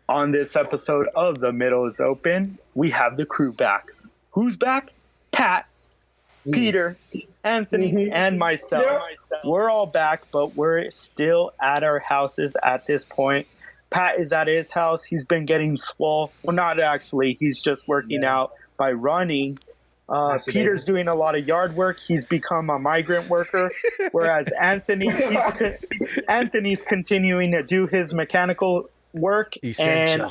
On this episode of The Middle is Open, we have the crew back. Who's back? Pat, Peter, Anthony, and myself. We're all back, but we're still at our houses at this point. Pat is at his house. He's been getting swole. Well, not actually. He's just working out by running. Peter's doing a lot of yard work. He's become a migrant worker, whereas Anthony's continuing to do his mechanical work. Essential.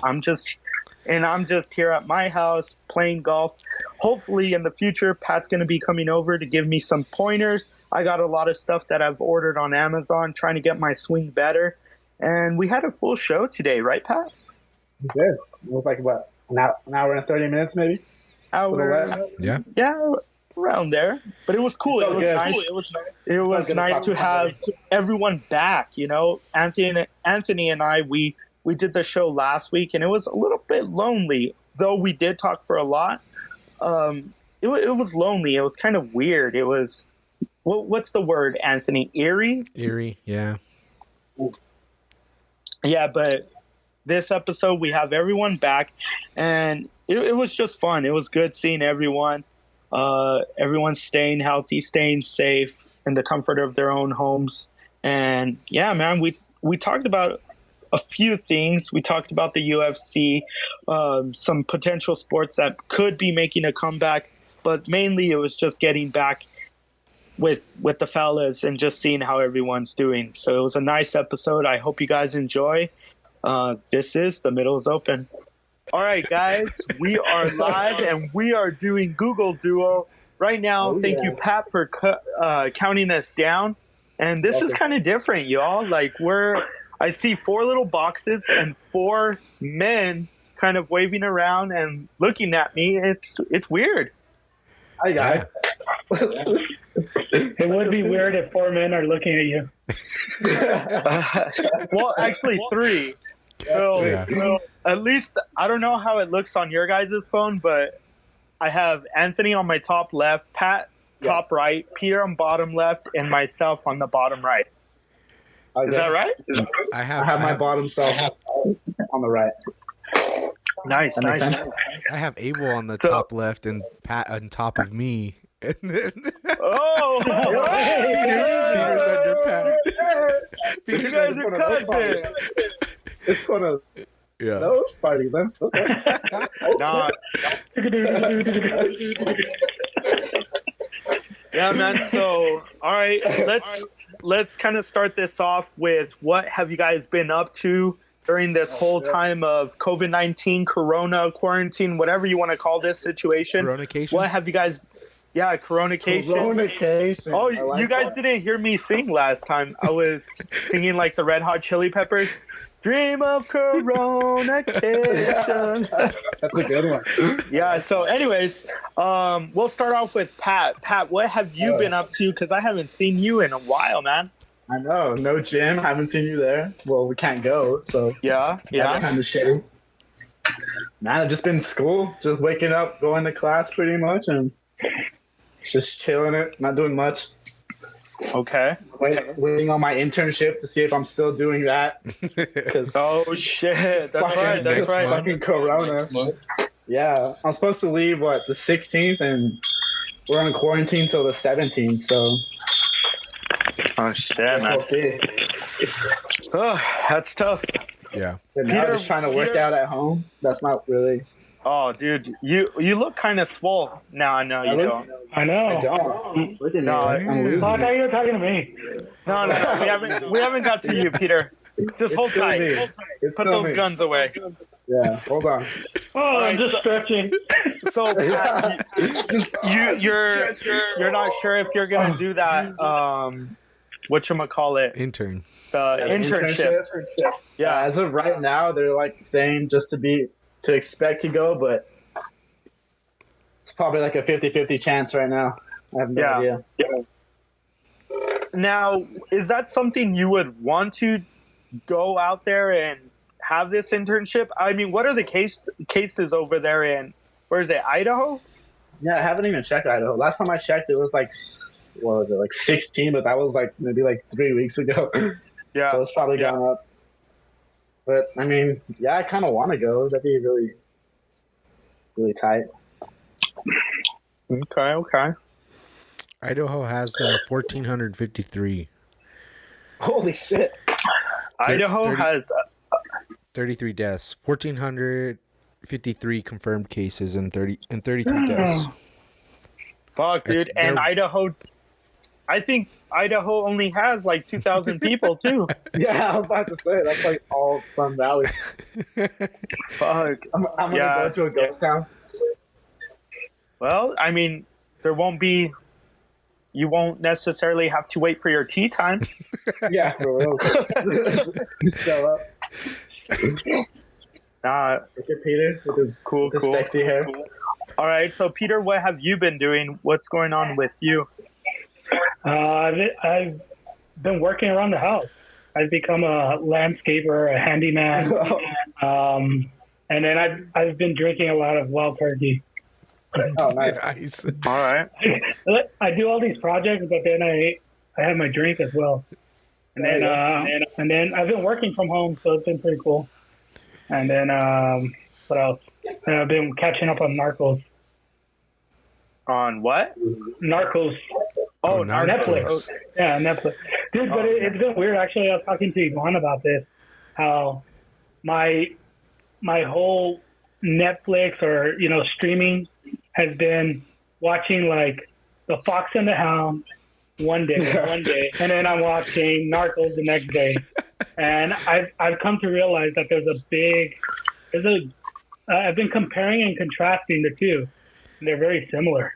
And I'm just here at my house playing golf. Hopefully in the future, Pat's going to be coming over to give me some pointers. I got a lot of stuff that I've ordered on Amazon, trying to get my swing better. And we had a full show today, right, Pat? We did. It was like, what, an hour and 30 minutes maybe? Yeah, around there. But it was cool. It was nice. It was nice to have everyone back. You know, Anthony and I, we did the show last week, and it was a little bit lonely. Though we did talk for a lot, it was lonely. It was kind of weird. It was, what's the word, Anthony? Eerie? Eerie, yeah. Yeah, but this episode, we have everyone back, and it was just fun. It was good seeing everyone. Everyone's staying healthy, staying safe in the comfort of their own homes. And yeah, man, we talked about a few things. We talked about the UFC, some potential sports that could be making a comeback, but mainly it was just getting back with the fellas and just seeing how everyone's doing. So it was a nice episode. I hope you guys enjoy. This is The Middle is Open. All right, guys, we are live and we are doing Google Duo right now. Thank you, Pat, for counting us down. And this is kind of different, y'all. Like I see 4 little boxes and 4 men kind of waving around and looking at me. It's weird. Hi, guys. It would be weird if 4 men are looking at you. Well, actually 3. So at least I don't know how it looks on your guys' phone, but I have Anthony on my top left, Pat top right, Peter on bottom left, and myself on the bottom right. Is that right? I have my bottom self on the right. Nice. I have Abel on the top left and Pat on top of me. And then Peter's under Pat. You guys are cousins. It's one of those parties. I'm so Nah. Yeah, man. So, all right, let's kind of start this off with what have you guys been up to during this whole time of COVID-19, Corona, quarantine, whatever you want to call this situation. Coronacation? What have you guys... Yeah, Coronacation. Oh, like you guys didn't hear me sing last time. I was singing like the Red Hot Chili Peppers. Dream of Coronacation. That's a good one. Yeah, so anyways, we'll start off with Pat. Pat, what have you been up to? Because I haven't seen you in a while, man. I know. No gym. Haven't seen you there. Well, we can't go, so... Yeah. That's kind of shitty. Man, I've just been in school. Just waking up, going to class pretty much, and... just chilling it, not doing much. Okay. Waiting on my internship to see if I'm still doing that. Oh shit! That's right. Fucking Corona. Yeah, I'm supposed to leave the 16th, and we're on quarantine till the 17th. So. Oh shit, man. Oh, that's tough. Yeah. And now I'm just trying to work out at home. That's not really. Oh, dude, you look kind of swole. No, you don't. I know. I don't. Look at me. No, I'm losing. I thought you were talking to me. No, we haven't got to you, Peter. Just hold tight. Put those guns away. Yeah, hold on. Oh, I'm just stretching. So, Pat, you're not sure if you're gonna do that. Whatchamacallit? Intern. The internship. Yeah, as of right now, they're like saying just to expect to go, but it's probably like a 50-50 chance right now. I have no idea. Yeah. Now, is that something you would want to go out there and have this internship? I mean, what are the cases over there in, where is it, Idaho? Yeah, I haven't even checked Idaho. Last time I checked, it was like, what was it, like 16, but that was like maybe like 3 weeks ago. Yeah. So it's probably gone up. But I mean, yeah, I kind of want to go. That'd be really, really tight. Okay. Idaho has 1,453. Holy shit! Idaho has 33 deaths, 1,453 confirmed cases, and 33 deaths. fuck, dude. And Idaho, I think Idaho only has like 2,000 people too. Yeah, I was about to say that's like all Sun Valley. Fuck. I'm gonna go to a ghost town. Well, I mean, there won't be. You won't necessarily have to wait for your tea time. Yeah, for real. Just show up. Look at Peter with his Cool. sexy hair. Cool. All right, so Peter, what have you been doing? What's going on with you? I've been working around the house. I've become a landscaper, a handyman, and then I've been drinking a lot of wild turkey. Oh, nice. All right. I do all these projects, but then I have my drink as well. And then I've been working from home, so it's been pretty cool. And then what else? I've been catching up on Narcos. On what? Narcos. Oh, Netflix. Yeah, Netflix. Dude, but it's been weird. Actually, I was talking to Yvonne about this. How my whole Netflix or streaming has been watching like The Fox and the Hound one day, and then I'm watching Narcos the next day. And I've come to realize that I've been comparing and contrasting the two. And they're very similar.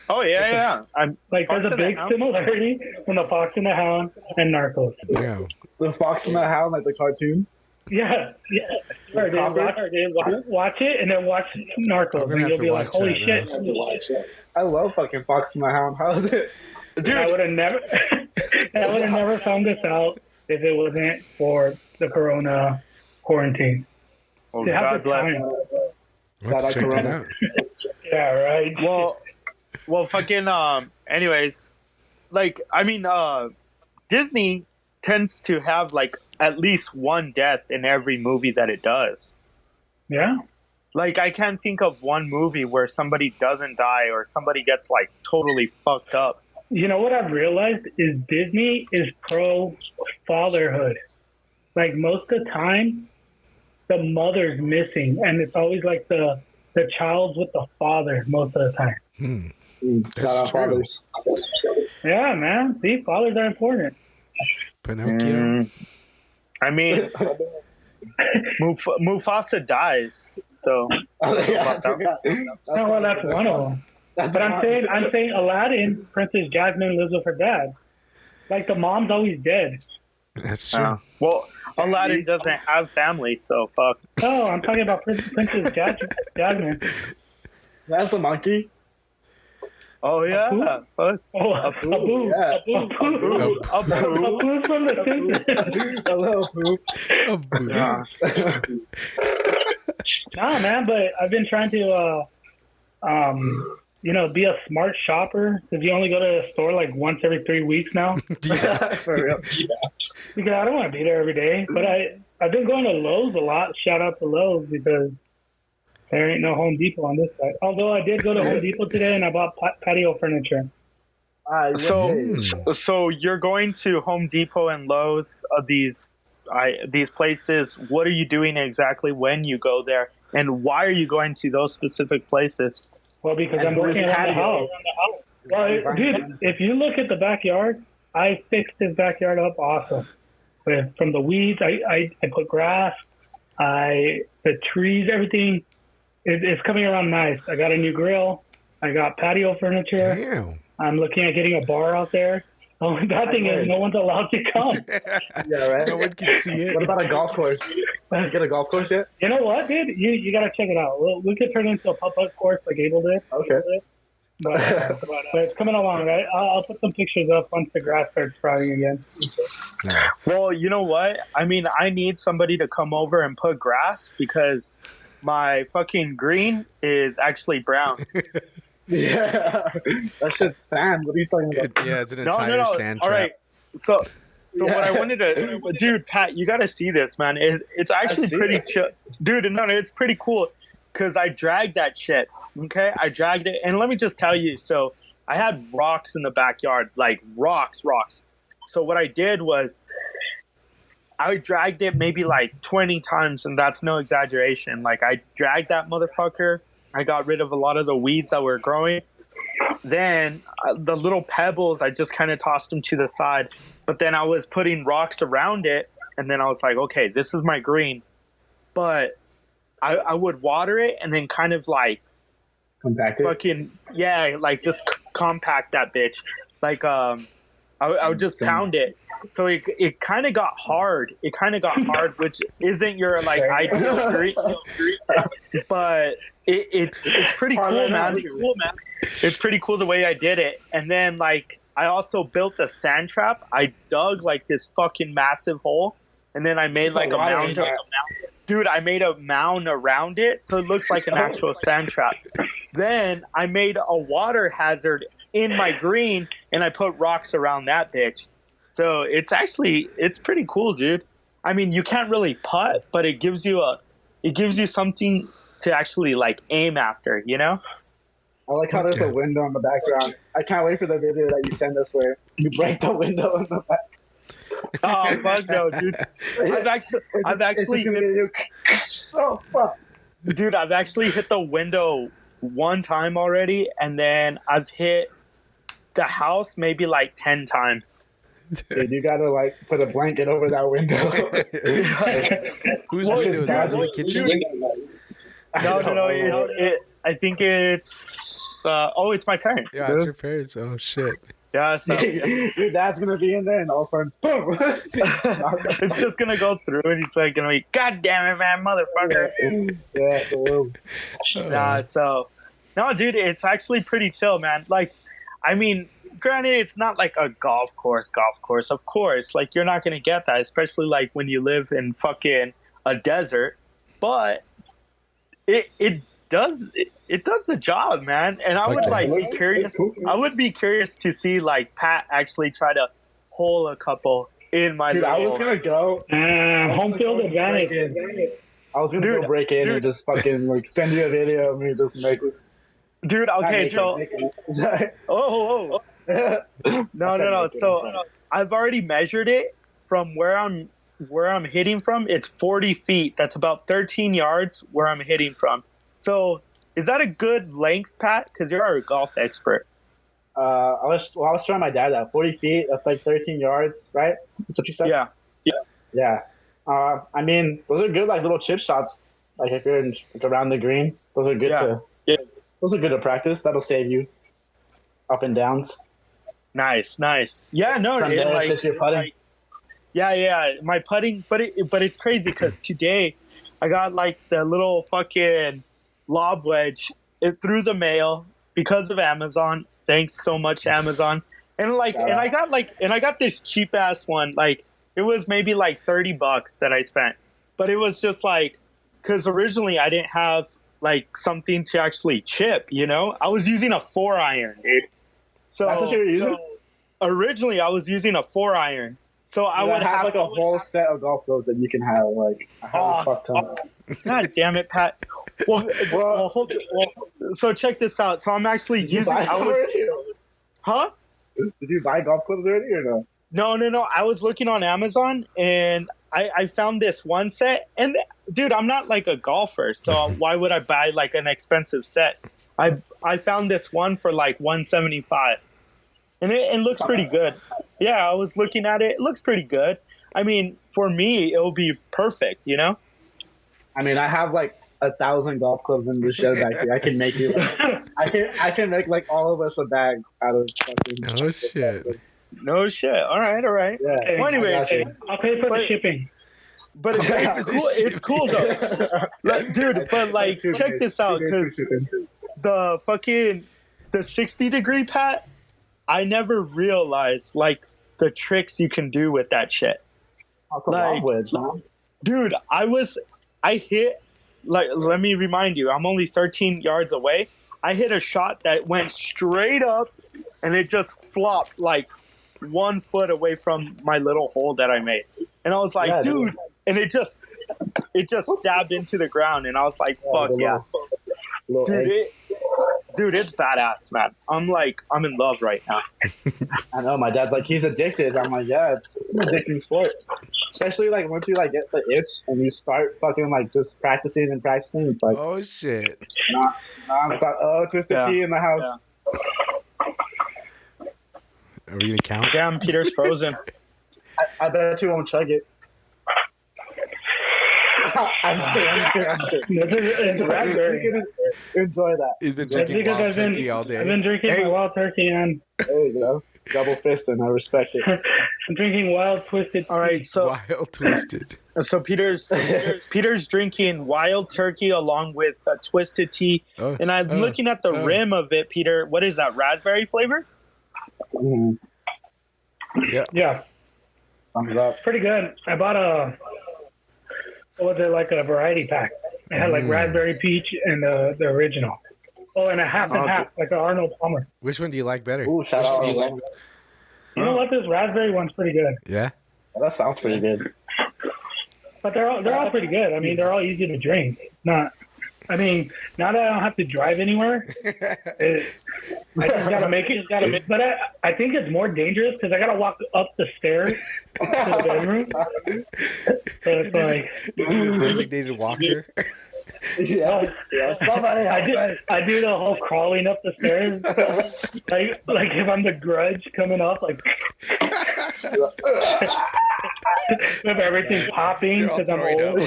Oh yeah. There's a big similarity from The Fox and the Hound and Narcos. Yeah. The Fox and the Hound, like the cartoon. Yeah. Watch it and then watch Narcos, and you'll be like, "Holy shit!" I love fucking Fox and the Hound. How is it? Dude, I would have never found this out if it wasn't for the Corona quarantine. Oh, God bless. Let's check it out. Yeah, right. Well, fucking. Anyways, Disney tends to have like at least one death in every movie that it does. Yeah. Like, I can't think of one movie where somebody doesn't die or somebody gets like totally fucked up. You know what I've realized is Disney is pro fatherhood. Like, most of the time, the mother's missing, and it's always like the child's with the father most of the time. That's true. Yeah, man. See, fathers are important. Pinocchio. I mean, Mufasa dies, so. Yeah, Well, that's one of them. But I'm saying Aladdin, Princess Jasmine lives with her dad. Like, the mom's always dead. That's true. Well, Aladdin doesn't have family, so fuck. No, I'm talking about Princess Jasmine. That's the monkey. Oh yeah, fuck. Oh, Abu. Yeah. Abu. Abu's from the Simpsons. A little poop. Yeah. Nah, man, but I've been trying to, be a smart shopper, because you only go to the store like once every 3 weeks now. Yeah. For real. Because I don't want to be there every day. But I've been going to Lowe's a lot. Shout out to Lowe's, because there ain't no Home Depot on this side. Although I did go to Home Depot today and I bought patio furniture. So you're going to Home Depot and Lowe's, these places. What are you doing exactly when you go there, and why are you going to those specific places? Well, because I'm working around the house. Well, dude, if you look at the backyard, I fixed this backyard up awesome. From the weeds, I put grass, the trees, everything. It's coming around nice. I got a new grill. I got patio furniture. Damn. I'm looking at getting a bar out there. The only bad thing is no one's allowed to come. Yeah, right. No one can see it. What about a golf course? You get a golf course yet? You know what, dude? You got to check it out. We could turn it into a pop-up course like Abel did. Okay. But it's coming along, right? I'll put some pictures up once the grass starts sprouting again. Nice. Well, you know what? I mean, I need somebody to come over and put grass, because my fucking green is actually brown. Yeah. That shit's sand. What are you talking about? It's an entire sand trap. All right. So what I wanted to, dude, Pat, you got to see this, man. It's actually pretty chill, dude. No, it's pretty cool because I dragged that shit. Okay, I dragged it, and let me just tell you. So I had rocks in the backyard, like rocks. So what I did was I dragged it maybe like 20 times, and that's no exaggeration. Like I dragged that motherfucker. I got rid of a lot of the weeds that were growing. Then the little pebbles, I just kind of tossed them to the side. But then I was putting rocks around it, and then I was like, okay, this is my green. But I would water it and then kind of like compact it. Fucking yeah, like just compact that bitch. Like I would just pound it. So it kind of got hard. It kind of got hard, which isn't your like ideal green, but it's pretty cool, man. It's pretty cool the way I did it. And then like I also built a sand trap. I dug like this fucking massive hole, and then I made like a mound. Dude, I made a mound around it so it looks like an actual sand trap. Then I made a water hazard in my green, and I put rocks around that bitch. So it's pretty cool, dude. I mean, you can't really putt, but it gives you something to actually like aim after, you know? I like how there's a window in the background. I can't wait for the video that you send us where you break the window in the back. Oh fuck no, dude! I've actually oh fuck, dude! I've actually hit the window one time already, and then I've hit the house maybe like 10 times. Dude, you gotta like put a blanket over that window. Whose window is that? In the kitchen? No. I think it's. It's my parents. Yeah, it's your parents. Oh shit. Yeah, so your dad's gonna be in there, and all of a sudden, boom! It's just gonna go through, and he's like gonna be, "God damn it, man, motherfucker!" Yeah. So, no, dude, it's actually pretty chill, man. Like, I mean, granted, it's not like a golf course, of course. Like, you're not gonna get that, especially like when you live in fucking a desert. But it does the job, man. And I would be curious. I would be curious to see like Pat actually try to hole a couple in my. Dude, I was gonna go home field advantage. I was gonna go break in and just fucking like send you a video of me just make it. Dude, okay, so no. So I've already measured it from where I'm hitting from. It's 40 feet. That's about 13 yards where I'm hitting from. So is that a good length, Pat? Because you're a golf expert. I was showing my dad that 40 feet. That's like 13 yards, right? That's what you said. Yeah. I mean, those are good, like little chip shots. Like if you're like, around the green, those are good Those are good to practice. That'll save you up and downs. Nice. Yeah, no, your putting. Yeah, my putting, but it's crazy because today I got like the little fucking lob wedge through the mail because of Amazon. Thanks so much, Amazon. And I got this cheap ass one. Like it was maybe like $30 that I spent, but it was just like because originally I didn't have like something to actually chip. You know, I was using a 4-iron, dude. So that's what you were using. Originally, I was using a 4-iron. So I would have like a whole set of golf clubs that you can have. Like, a fuck ton. God damn it, Pat. Well, so check this out. So I'm actually using. Huh? Did you buy golf clubs already or no? No. I was looking on Amazon and I found this one set. And dude, I'm not like a golfer, so why would I buy like an expensive set? I found this one for like $175. And it looks pretty good. Yeah, I was looking at it. It looks pretty good. I mean, for me, it will be perfect, you know? I mean, I have like 1,000 golf clubs in the shed back here. I can make you I can make like all of us a bag out of fucking. Oh, shit. No shit. All right. Yeah. Well, anyways, I'll pay for the shipping. But it's cool. It's cool though, like, dude. But like, check this out, because the 60-degree Pat, I never realized like the tricks you can do with that shit. That's a long wedge, man. Dude, I hit like, let me remind you, I'm only 13 yards away. I hit a shot that went straight up and it just flopped like 1 foot away from my little hole that I made. And I was like, dude, and it just stabbed into the ground. And I was like, fuck yeah. Dude, it's badass, man. I'm in love right now. I know. My dad's like, he's addicted. I'm like, yeah, it's an addicting sport. Especially like once you like get the itch and you start fucking like just practicing and practicing. It's like, oh shit. Non-stop. Oh, Twisted Tea in the house. Yeah. Are we gonna count? Damn, Peter's frozen. I bet you won't chug it. I'm scared. It's raspberry. Enjoy that. He's been drinking wild turkey all day. I've been drinking my wild turkey, and there you go. Double fisting. I respect it. I'm drinking wild twisted. All right, so wild twisted. So Peter's drinking wild turkey along with twisted tea, and I'm looking at the rim of it. Peter, what is that? Raspberry flavor? Mm. Yeah. Thumbs up. Pretty good. I bought a variety pack. It had like raspberry peach and the original. Oh, and a half and half, like an Arnold Palmer. Which one do you like better? Ooh, shout out. You know what? This raspberry one's pretty good. Yeah? That sounds pretty good. But they're all pretty good. I mean, they're all easy to drink. Now that I don't have to drive anywhere, I just gotta make it. But I think it's more dangerous because I gotta walk up the stairs to the bedroom. So it's like a designated walker. Yeah. I do the whole crawling up the stairs, like if I'm the Grudge coming up, like with everything popping because I'm old.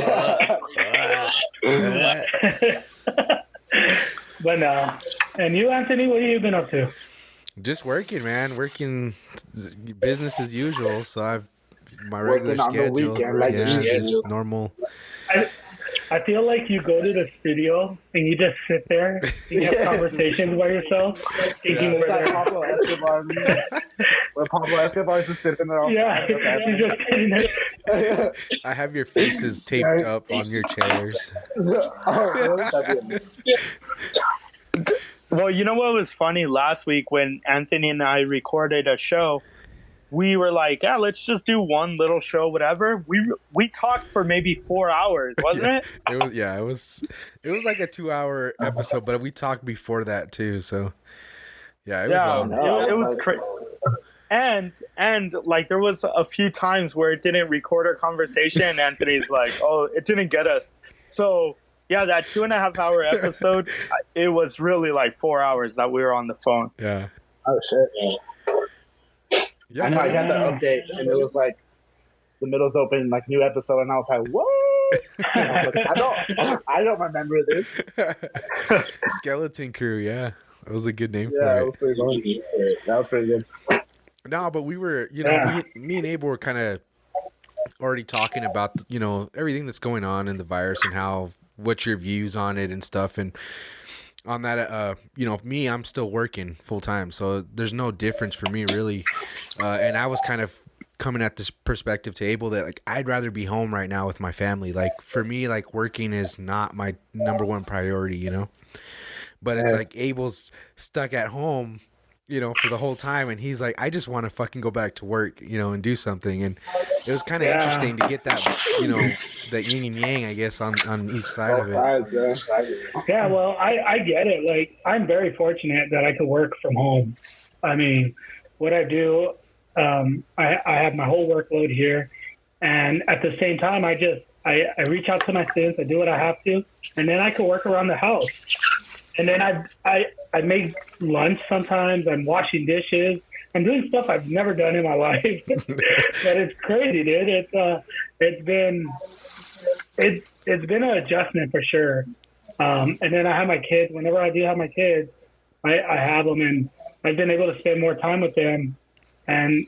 But no. And you, Anthony, what have you been up to? Just working, man. Working business as usual. So I've my regular schedule. Just normal. I feel like you go to the studio and you just sit there and you have conversations by yourself, thinking where Pablo Escobar. Where Pablo Escobar's just sitting there. He's just sitting there. I have your faces taped up on your chairs. Well, you know what was funny last week when Anthony and I recorded a show? We were like, yeah, let's just do one little show, whatever. We talked for maybe 4 hours, wasn't it? It was like a 2-hour episode, but we talked before that too. So yeah, it was long. It was crazy. And like there was a few times where it didn't record our conversation. And Anthony's like, oh, it didn't get us. So yeah, that 2.5 hour episode, it was really like 4 hours that we were on the phone. Yeah. Oh shit. Yeah, I know. I got the update, and it was like the middle's open, like new episode, and I was like, "What?" I don't remember this. Skeleton Crew, yeah, that was a good name for it. That was pretty good. No, but we were, me and Abel were kind of already talking about, everything that's going on in the virus and what's your views on it and stuff, and. On that, me, I'm still working full time, so there's no difference for me really. And I was kind of coming at this perspective to Abel that like I'd rather be home right now with my family. Like for me, like working is not my number one priority, But it's like Abel's stuck at home, for the whole time, and he's like, I just want to fucking go back to work, and do something. And it was kind of interesting to get that, that yin and yang, I guess, on each side of it. Yeah, well, I get it. Like, I'm very fortunate that I could work from home. I mean, what I do, I have my whole workload here, and at the same time, I reach out to my students, I do what I have to, and then I can work around the house. And then I make lunch sometimes. I'm washing dishes. I'm doing stuff I've never done in my life. But it's crazy, dude. It's been an adjustment for sure. And then I have my kids. Whenever I do have my kids, I have them, and I've been able to spend more time with them. And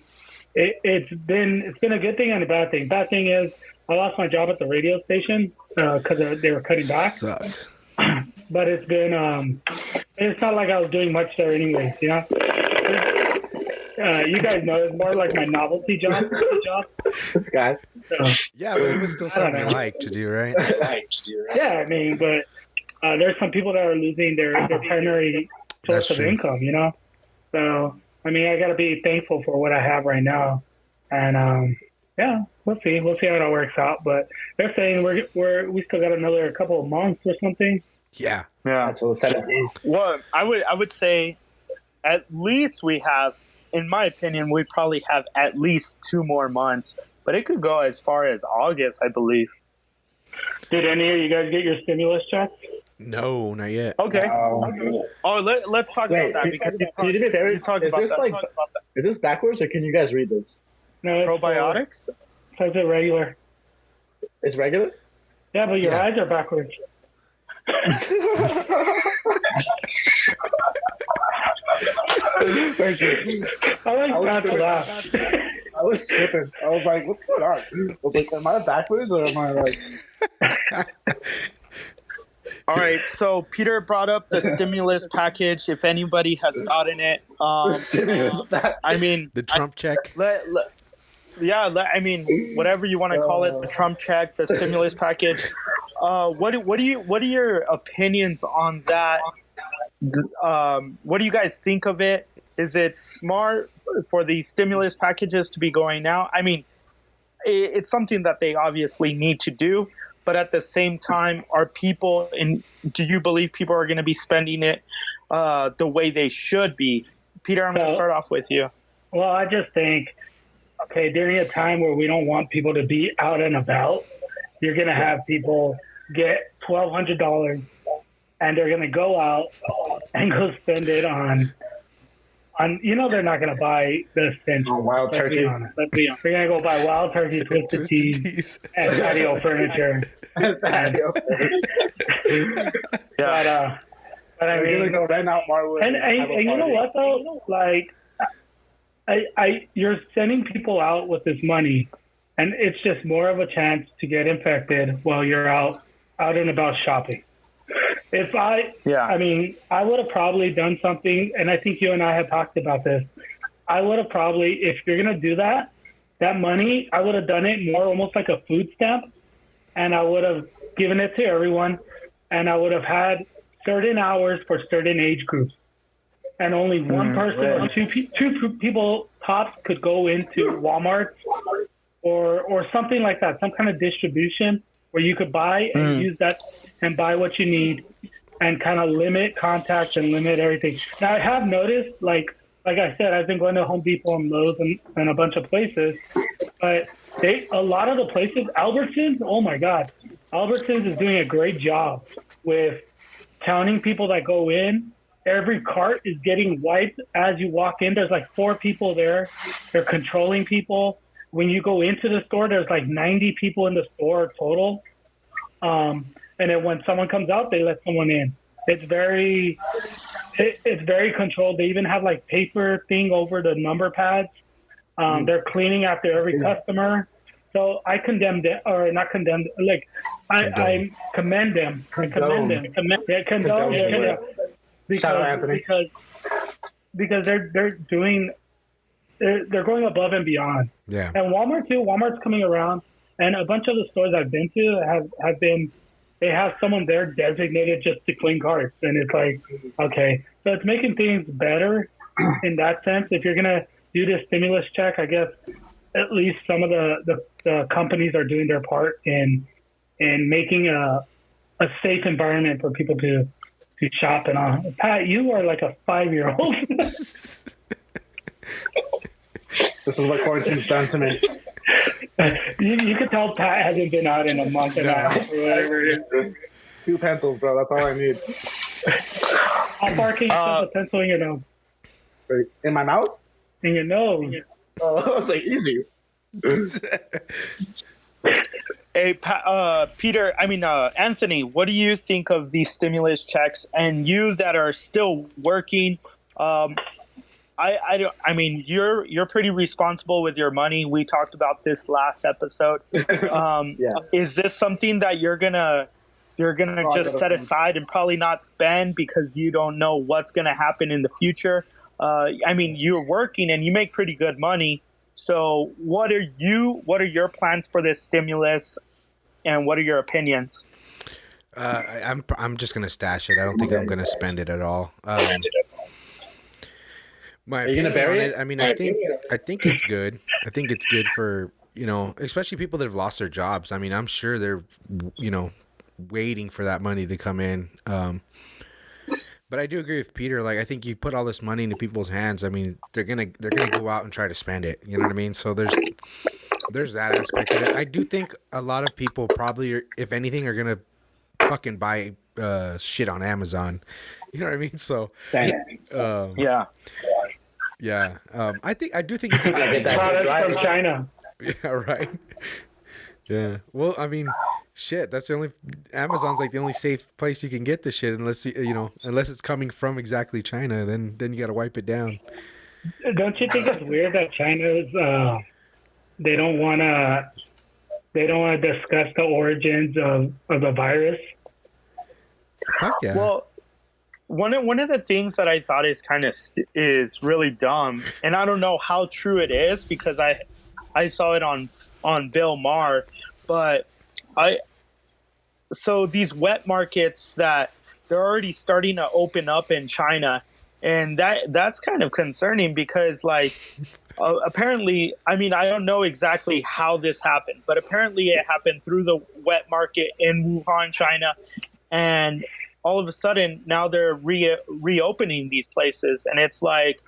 it's been a good thing and a bad thing. Bad thing is I lost my job at the radio station because they were cutting back. Sucks. But it's been, it's not like I was doing much there anyways, You guys know, it's more like my novelty job. This guy. Yeah, but it was still something I like to do, right? Yeah, I mean, but there's some people that are losing their primary source of income, So I mean, I got to be thankful for what I have right now. And yeah, we'll see. We'll see how it all works out. But they're saying we still got another couple of months or something. Yeah. Until the 17th. Well, I would say at least we have, in my opinion, we probably have at least 2 more months. But it could go as far as August, I believe. Did any of you guys get your stimulus checks? No, not yet. Okay. Let's talk about that because you talk about that. Is this backwards or can you guys read this? No, it's probiotics. Says it regular. It's regular? Yeah, but your eyes are backwards. Thank you. I like that to laugh. I was tripping. I was like, what's going on? I was like, am I backwards or am I like... All right, so Peter brought up the stimulus package. If anybody has gotten it, I mean, the Trump check. I mean, whatever you want to call it, the Trump check, the stimulus package. What are your opinions on that? What do you guys think of it? Is it smart for the stimulus packages to be going out? I mean, it's something that they obviously need to do. But at the same time, do you believe people are going to be spending it the way they should be? Peter, I'm going to start off with you. Well, I just think, okay, during a time where we don't want people to be out and about, you're going to have people get $1,200 and they're going to go out and go spend it on they're not going to buy the cinch. Wild turkey. Let's be honest. They're going to go buy wild turkey, twisted teas, and patio furniture. But I mean, go rent out Marwood. And you know what though? Like, you're sending people out with this money, and it's just more of a chance to get infected while you're out and about shopping. I mean, I would have probably done something, and I think you and I had talked about this. I would have probably, if you're going to do that money, I would have done it more almost like a food stamp, and I would have given it to everyone, and I would have had certain hours for certain age groups. And only one person or two people tops could go into Walmart or something like that, some kind of distribution where you could buy and use that and buy what you need and kind of limit contacts and limit everything. Now, I have noticed, like I said, I've been going to Home Depot and Lowe's and a bunch of places, but a lot of the places, Albertsons, oh my God, Albertsons is doing a great job with counting people that go in. Every cart is getting wiped as you walk in. There's like 4 people there. They're controlling people. When you go into the store, there's like 90 people in the store total. And then when someone comes out, they let someone in. It's very controlled. They even have like paper thing over the number pads. They're cleaning after every customer. So I condemned it, or not condemned. Like I commend them. I commend them. Condone. Because they're doing. They're going above and beyond. Yeah. And Walmart too. Walmart's coming around, and a bunch of the stores I've been to have been. They have someone there designated just to clean carts, and it's like, okay, so it's making things better in that sense. If you're gonna do this stimulus check, I guess at least some of the companies are doing their part in making a safe environment for people to shop and on. Pat, you are like a 5-year-old. This is what quarantine's done to me. You could tell Pat hasn't been out in a month and a half or whatever it is. 2 pencils, bro. That's all I need. How far can you stuff a pencil in your nose? In my mouth? In your nose. Oh, that was like easy. Hey, Peter, Anthony, what do you think of these stimulus checks and you that are still working? You're pretty responsible with your money. We talked about this last episode. Is this something that you're gonna just set aside and probably not spend because you don't know what's gonna happen in the future? You're working and you make pretty good money. So what are your plans for this stimulus, and what are your opinions? I'm just gonna stash it. I don't think I'm gonna spend it at all. My Are you gonna opinion on bury it, it? I mean, I think it's good. I think it's good for, especially people that have lost their jobs. I mean, I'm sure they're, waiting for that money to come in. But I do agree with Peter. Like, I think you put all this money into people's hands. I mean, they're gonna go out and try to spend it. You know what I mean? So there's that aspect of it. I do think a lot of people probably, if anything, are gonna fucking buy shit on Amazon. You know what I mean? So Yeah. yeah. I do think it's a good thing. Products from China. Yeah, right. Yeah. Well, I mean, shit. That's the only Amazon's like the only safe place you can get the shit unless unless it's coming from exactly China. Then you got to wipe it down. Don't you think it's weird that China's they don't want to discuss the origins of the virus? Fuck yeah. Well, one of the things that I thought is kind of is really dumb, and I don't know how true it is because I saw it on Bill Maher, but so these wet markets that they're already starting to open up in China, and that's kind of concerning because like apparently, I mean, I don't know exactly how this happened, but apparently it happened through the wet market in Wuhan, China, and all of a sudden now they're reopening these places, and it's like,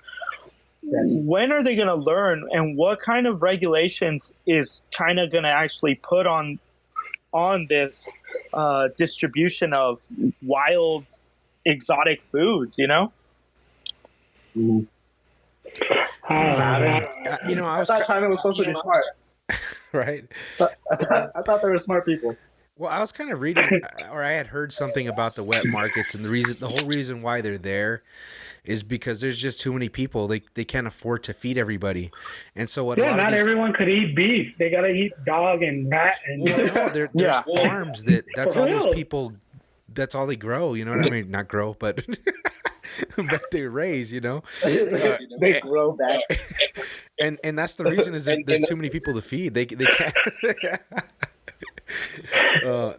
when are they going to learn, and what kind of regulations is China going to actually put on this distribution of wild exotic foods, I thought China was supposed to be smart. Right. I thought they were smart people. Well, I was kind of reading, or I had heard something about the wet markets, and the whole reason why they're there is because there's just too many people. They can't afford to feed everybody, and so what? Yeah, not everyone could eat beef. They gotta eat dog and rat. And no, there's farms that's all those people. That's all they grow. You know what I mean? Not grow, but but they raise. They grow that. And that's the reason is that there's too many people to feed. They can't.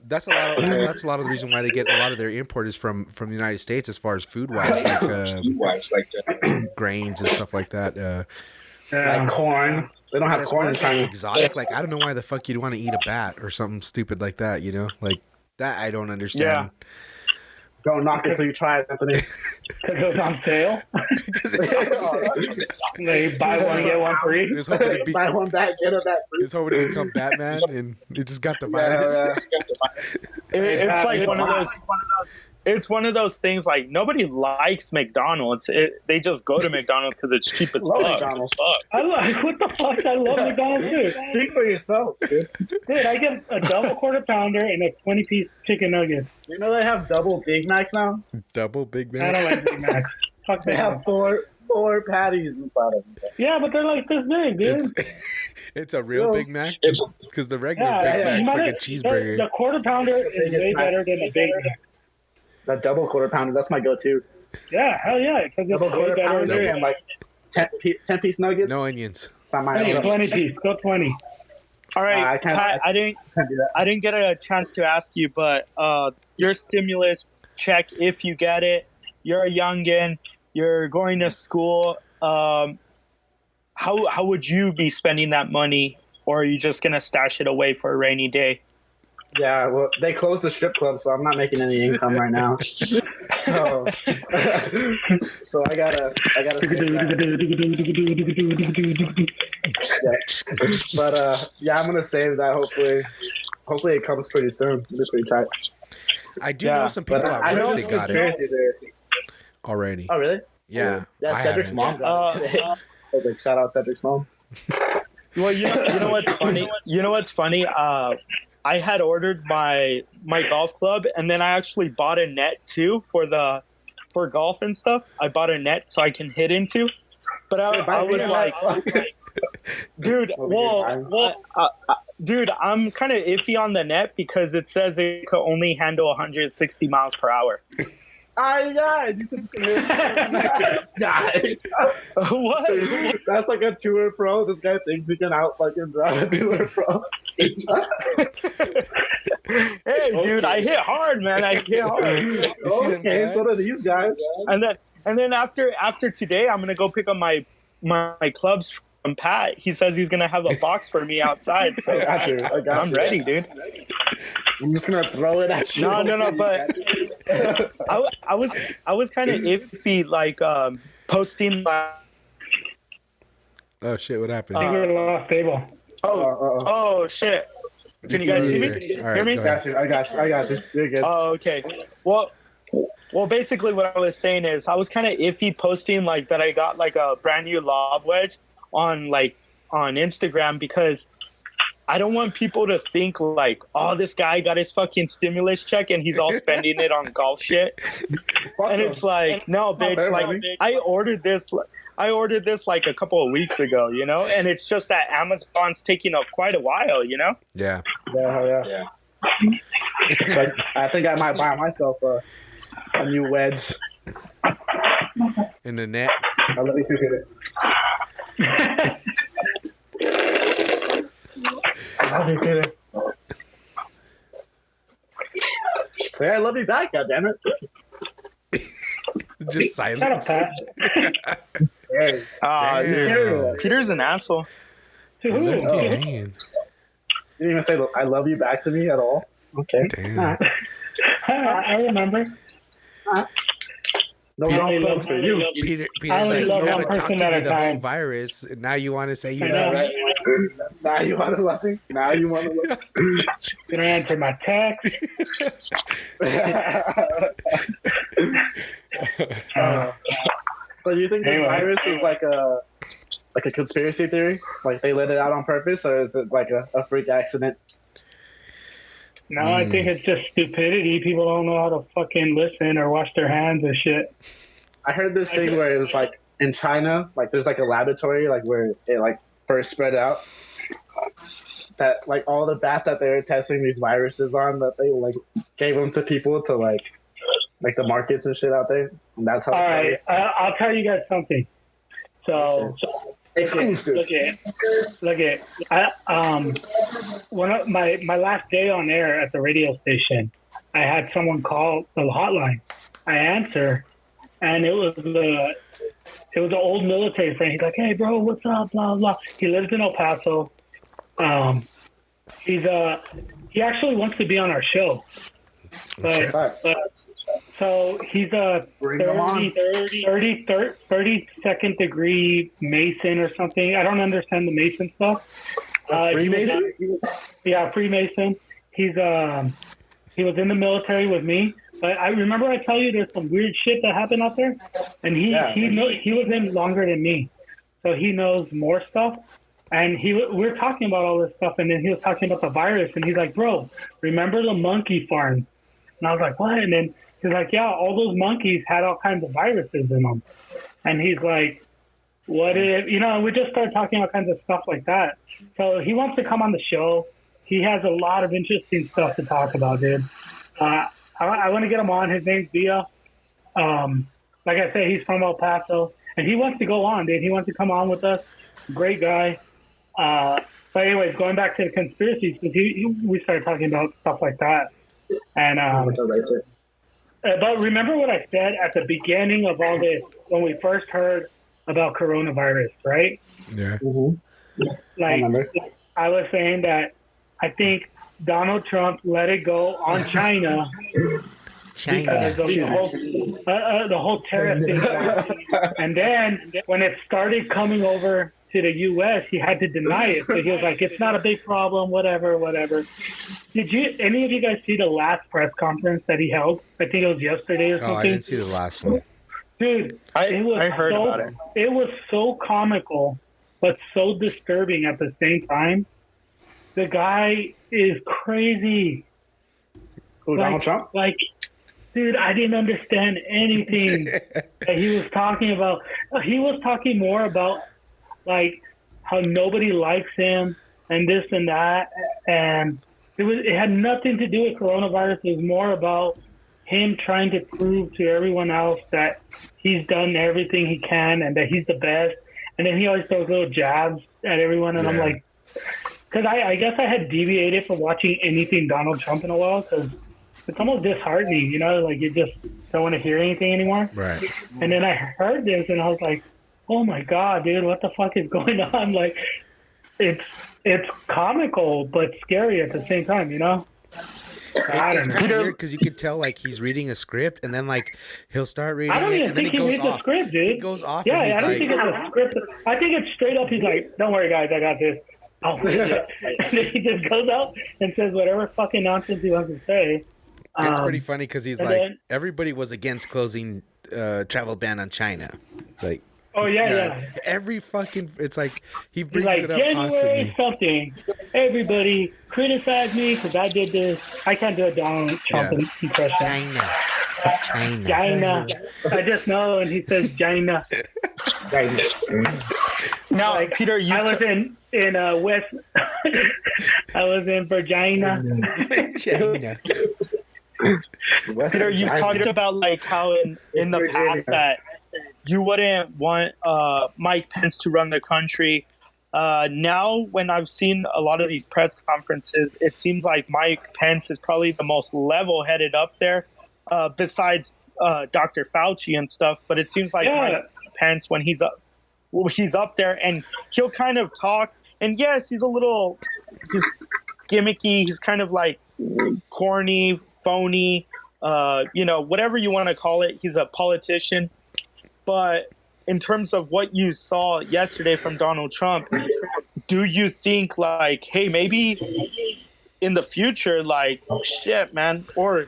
That's a lot of the reason why they get a lot of their import is from the United States as far as food wise, like grains and stuff like that. Like corn. They don't have corn in China. Exotic, like I don't know why the fuck you'd want to eat a bat or something stupid like that. Like that I don't understand. Yeah. Don't knock it till you try it, Anthony. Because it was on sale. Because it's on sale. They buy one get one free. Buy one back, get a back free. He was hoping to become Batman, and he just got the virus. It's like one of those. It's one of those things like nobody likes McDonald's. They just go to McDonald's because it's cheap as fuck. McDonald's. What the fuck? I love McDonald's too. Speak for yourself, dude. Dude, I get a double quarter pounder and a 20-piece chicken nugget. You know they have double Big Macs now? Double Big Mac? I don't like Big Macs. Fuck they have four patties inside of them. Yeah, but they're like this big, dude. It's a real Big Mac? Because the regular Big Mac's like a cheeseburger. The quarter pounder is way better than a Big Mac. That double quarter pounder, that's my go-to. Yeah, hell yeah. Double quarter pounder and like 10-piece nuggets. No onions. 20 piece. Go 20. All right, Pat, I didn't get a chance to ask you, but your stimulus check, if you get it, you're a youngin', you're going to school. How would you be spending that money, or are you just gonna stash it away for a rainy day? Yeah, well, they closed the strip club, so I'm not making any income right now. So I gotta But I'm gonna save that. Hopefully it comes pretty soon. It'll be pretty tight. I do know some people at work that got it already. Oh, really? Yeah. Yeah, Cedric's mom got it today. Shout out Cedric's mom. Well, you know what's funny? I had ordered my golf club, and then I actually bought a net too for golf and stuff. I bought a net so I can hit into. But I was like, dude, dude, I'm kind of iffy on the net because it says it could only handle 160 miles per hour. What? That's like a tour pro. This guy thinks he can out fucking drive a tour pro. Hey, dude, I hit hard, man. I hit hard. Okay, so do these guys. And And then after today, I'm gonna go pick up my clubs from Pat. He says he's gonna have a box for me outside. So I'm ready, dude. I'm just gonna throw it at you. No. But I was kind of iffy, like posting. Oh shit! What happened? I think we lost Abel. Oh shit! Can you guys see me? All right, Hear me? I got you. You're good. Oh, okay. Well, basically what I was saying is I was kind of iffy posting like that I got like a brand new lob wedge on Instagram because I don't want people to think like, oh, this guy got his fucking stimulus check and he's all spending it on golf shit. And it's like, no, bitch, like I ordered this like a couple of weeks ago, you know, and it's just that Amazon's taking up quite a while, you know? Yeah. Like, I think I might buy myself a new wedge. In the net. I'll let you hit it. I love you back, goddammit. Just silence. Dude. Peter's an asshole. To who? Damn. You didn't even say I love you back to me at all. Okay. Damn. I remember. No wrong plans for you. Peter's I like, love you one haven't talked person to at me a the whole time. virus, and now you want to say you I love know. me? Now you want to love me? Now you want to love me? You don't answer my text. So you think this virus is like a conspiracy theory? Like they let it out on purpose, or is it like a freak accident? No, I think it's just stupidity. People don't know how to fucking listen or wash their hands and shit. I heard this thing where it was like in China, like there's like a laboratory like where it like first spread out. That like all the bats that they were testing these viruses on, that they like gave them to people to like the markets and shit out there. And that's how. All right, I'll tell you guys something. So exclusive. Look at. One of my last day on air at the radio station, I had someone call the hotline. I answer, and it was an old military friend. He's like, "Hey, bro, what's up?" Blah blah. He lives in El Paso. He actually wants to be on our show, but so he's a 32nd degree Mason or something. I don't understand the Mason stuff. Freemason? Yeah, Freemason. He was in the military with me. But I remember I tell you there's some weird shit that happened out there, and he was in longer than me, so he knows more stuff. And we were talking about all this stuff, and then he was talking about the virus, and he's like, "Bro, remember the monkey farm?" And I was like, "What?" And then he's like, "Yeah, all those monkeys had all kinds of viruses in them." And he's like, "What if?" You know, and we just started talking all kinds of stuff like that. So he wants to come on the show. He has a lot of interesting stuff to talk about, dude. I want to get him on. His name's Via. Like I said, he's from El Paso, and he wants to go on, dude. He wants to come on with us. Great guy. But anyways, going back to the conspiracies, because we started talking about stuff like that. And but remember what I said at the beginning of all this when we first heard about coronavirus, right? Yeah. Mm-hmm. Like I was saying that I think Donald Trump let it go on China. Because of the whole tariff thing. And then when it started coming over to the U.S., he had to deny it. So he was like, it's not a big problem, whatever. Did any of you guys see the last press conference that he held? I think it was yesterday or something. Oh, I didn't see the last one. Dude, I heard about it. It was so comical, but so disturbing at the same time. The guy is crazy. Donald Trump? Like, dude, I didn't understand anything that he was talking about. He was talking more about, like, how nobody likes him and this and that. And it had nothing to do with coronavirus. It was more about him trying to prove to everyone else that he's done everything he can and that he's the best. And then he always throws little jabs at everyone. And I'm like, because I guess I had deviated from watching anything Donald Trump in a while because it's almost disheartening, you know, like don't want to hear anything anymore. Right. And then I heard this, and I was like, "Oh my god, dude, what the fuck is going on?" Like, it's comical but scary at the same time, you know. It's kind of weird because you could tell like he's reading a script, and then like he'll start reading I don't it, even and then think he goes reads off. A script, dude. He goes off. Yeah, and he's I don't like, think it's a script. I think it's straight up. He's like, "Don't worry, guys, I got this." And then he just goes out and says whatever fucking nonsense he wants to say. It's pretty funny because he's like, then, everybody was against closing travel ban on China, like. Oh yeah. Every fucking, it's like he brings like, it up January constantly. something. Everybody criticize me because I did this. I can't do a Donald Trump impression. China. I just know, and he says China. Now, like, Peter, I was in West. I was in Virginia. China. Peter, you've talked about like how in the past that you wouldn't want Mike Pence to run the country. Now, when I've seen a lot of these press conferences, it seems like Mike Pence is probably the most level-headed up there, besides Dr. Fauci and stuff. But it seems like Mike Pence, when he's up there, and he'll kind of talk. And yes, he's gimmicky. He's kind of like corny, phony, whatever you want to call it. He's a politician. But in terms of what you saw yesterday from Donald Trump, do you think like, hey, maybe in the future, like, shit, man, or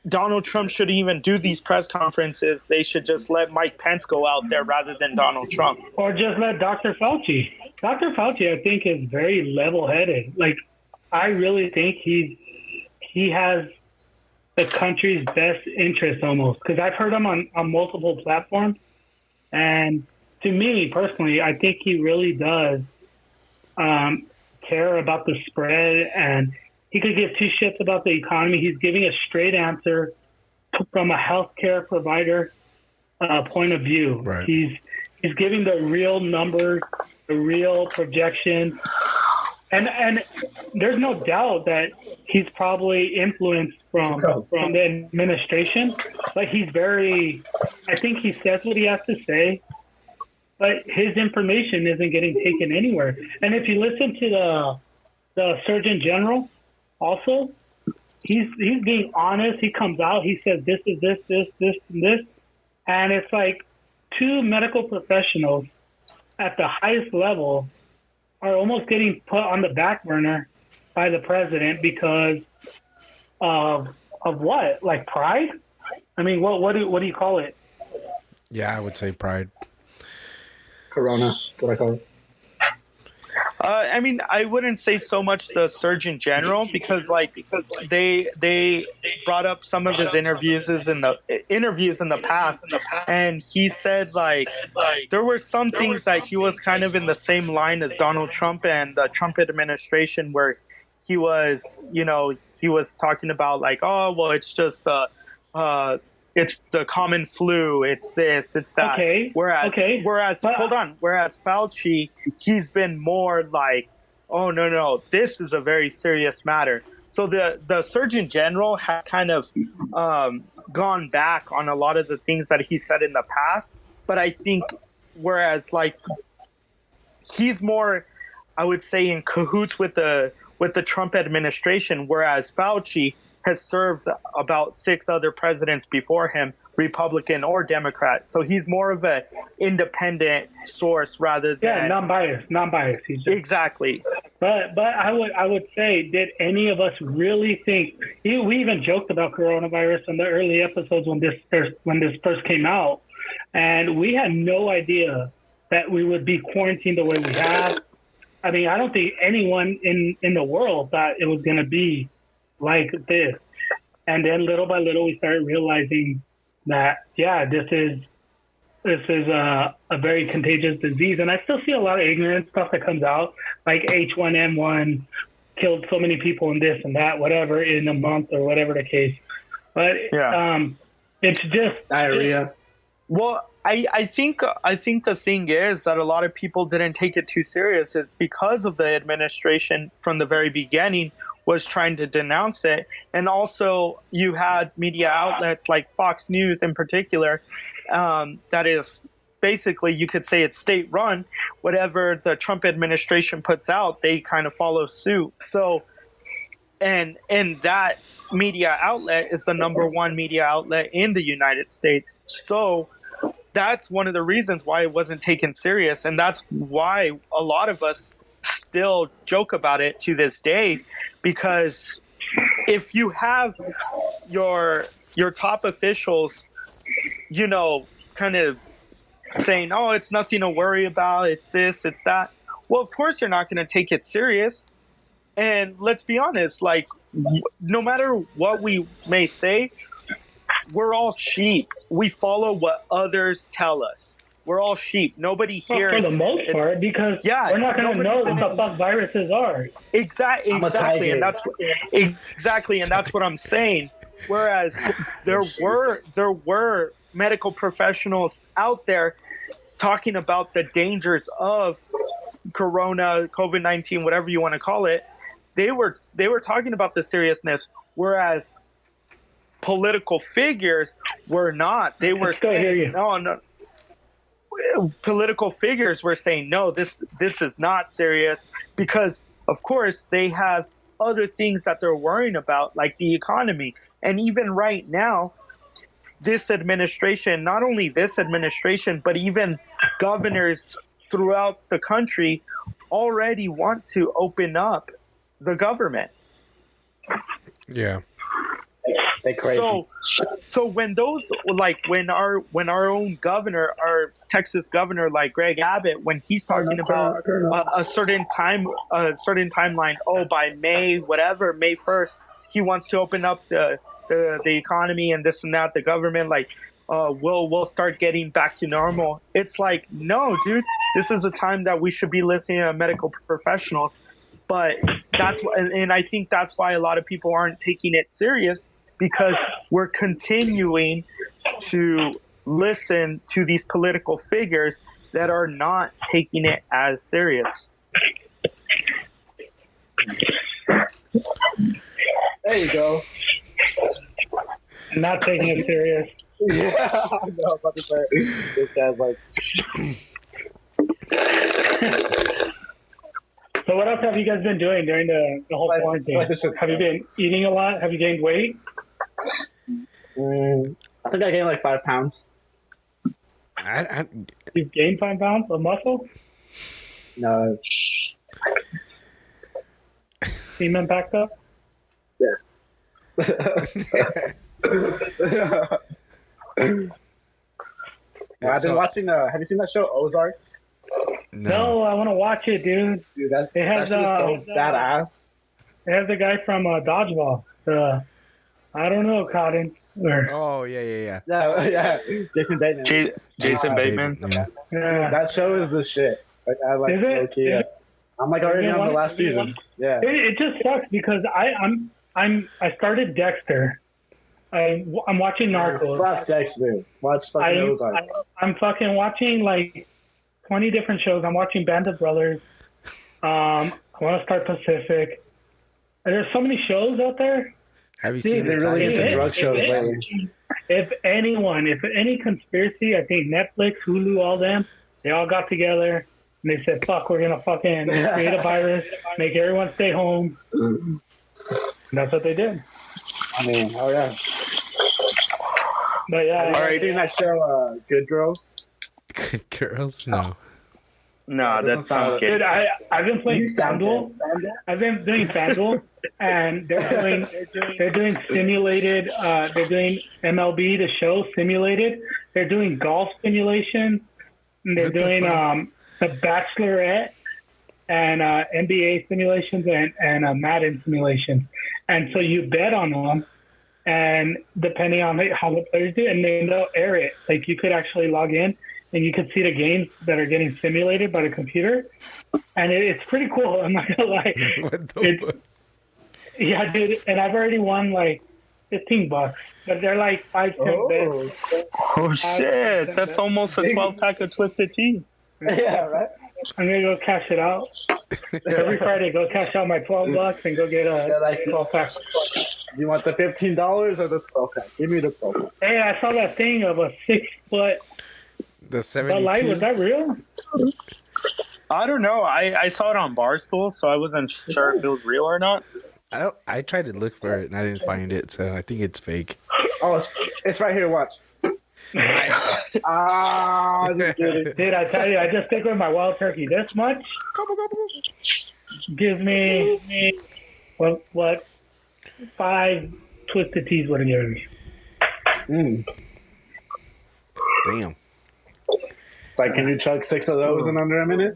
Donald Trump shouldn't even do these press conferences. They should just let Mike Pence go out there rather than Donald Trump. Or just let Dr. Fauci. Dr. Fauci, I think, is very level-headed. Like, I really think he has the country's best interest almost, because I've heard him on multiple platforms, and to me personally, I think he really does care about the spread, and he could give two shits about the economy. He's giving a straight answer from a healthcare provider point of view. Right. He's giving the real numbers, the real projections, and there's no doubt that he's probably influenced from the administration, but I think he says what he has to say, but his information isn't getting taken anywhere. And if you listen to the Surgeon General, also, he's being honest. He comes out, he says this is this, and this, and it's like two medical professionals at the highest level are almost getting put on the back burner by the president because of what? Like pride? I mean, what do you call it? Yeah, I would say pride. Corona, that's what I call it. I mean, I wouldn't say so much the Surgeon General because they brought up some of his interviews in the past, and he said like there were some things that he was kind of in the same line as Donald Trump and the Trump administration, where he was talking about like, oh well, it's just it's the common flu, it's this, it's that. Okay. Whereas Fauci, he's been more like, oh no, this is a very serious matter. So the Surgeon General has kind of gone back on a lot of the things that he said in the past. But I think whereas like he's more, I would say, in cahoots with the Trump administration, whereas Fauci has served about 6 other presidents before him, Republican or Democrat. So he's more of an independent source rather than non-biased. Exactly. But I would say, did any of us really think? We even joked about coronavirus in the early episodes when this first came out, and we had no idea that we would be quarantined the way we have. I mean, I don't think anyone in the world thought it was going to be like this. And then little by little we started realizing that this is a very contagious disease. And I still see a lot of ignorant stuff that comes out, like H1N1 killed so many people and this and that, whatever, in a month or whatever the case. But it's just diarrhea. Well, I think the thing is that a lot of people didn't take it too serious is because of the administration from the very beginning, was trying to denounce it. And also you had media outlets like Fox News in particular, that is basically, you could say it's state run. Whatever the Trump administration puts out, they kind of follow suit. So, and that media outlet is the number one media outlet in the United States. So that's one of the reasons why it wasn't taken serious. And that's why a lot of us still joke about it to this day, because if you have your top officials, you know, kind of saying, oh, it's nothing to worry about, it's this, it's that, well, of course you're not going to take it serious. And let's be honest, like, no matter what we may say, we're all sheep. We follow what others tell us. We're all sheep. Nobody here. For the most part, because we're not going to know what the fuck viruses are. Exactly, and that's what I'm saying. Whereas there were medical professionals out there talking about the dangers of corona, COVID-19, whatever you want to call it. They were talking about the seriousness, whereas political figures were not. They were saying, no. Political figures were saying, no, this is not serious, because of course they have other things that they're worrying about, like the economy. And even right now, this administration, not only this administration, but even governors throughout the country already want to open up the government. Yeah. They crazy. So when those, like, when our own governor, our Texas governor, like Greg Abbott, when he's talking about a certain timeline, by May 1st, he wants to open up the economy and this and that, the government, like, we'll start getting back to normal. It's like, no, dude, this is a time that we should be listening to medical professionals. But and I think that's why a lot of people aren't taking it serious, because we're continuing to listen to these political figures that are not taking it as serious. There you go. Not taking it serious. Yeah, I know. About to say, this guy's like. So what else have you guys been doing during the whole quarantine? Have you been eating a lot? Have you gained weight? I think I gained like 5 pounds. You've gained 5 pounds of muscle? No. Semen packed up? Yeah. I've been watching. Have you seen that show Ozark? No, I want to watch it, dude. Dude, that shit is so badass. It has the guy from Dodgeball. I don't know, Cotton. Oh, yeah. Yeah, Jason Bateman. Jason Bateman. Yeah. That show is the shit. Like, I like low-key. I'm like already on the last season. Yeah. It just sucks because I started Dexter. I'm watching Narcos. Fuck Dexter. Watch fucking Ozark. I'm fucking watching like 20 different shows. I'm watching Band of Brothers. I want to start Pacific. There's so many shows out there. Have you seen the really into drug shows lately? If any conspiracy, I think Netflix, Hulu, all them, they all got together and they said, fuck, we're going to fucking create a virus, make everyone stay home. And that's what they did. I mean, oh yeah. But yeah. Have you seen that show, Good Girls? Good Girls? No. No, that sounds good. Dude, I've been playing FanDuel. I've been doing FanDuel, and they're doing simulated. They're doing MLB the Show simulated. They're doing golf simulation. And they're doing the Bachelorette and NBA simulations and Madden simulations. And so you bet on them, and depending on how the players do, and then they'll air it. Like you could actually log in. And you can see the games that are getting simulated by the computer. And it's pretty cool. I'm not going to lie. Yeah, dude. And I've already won like $15. But they're like 5 cent bets. Oh, shit. That's almost a 12-pack of Twisted Tea. Yeah, right? go cash it out. Every Friday, go cash out my $12 and go get a 12-pack. You want the $15 or the 12-pack? Give me the 12-pack. Hey, I saw that thing of a 6-foot. The 72. Light, was that real? I don't know. I saw it on Barstool, so I wasn't sure if it was real or not. I tried to look for it and I didn't find it, so I think it's fake. Oh, it's right here. Watch. Dude, I tell you, I just stick with my wild turkey. This much gives me what 5 Twisted Teas would have given me. Damn. It's like, can you chug 6 of those in under a minute?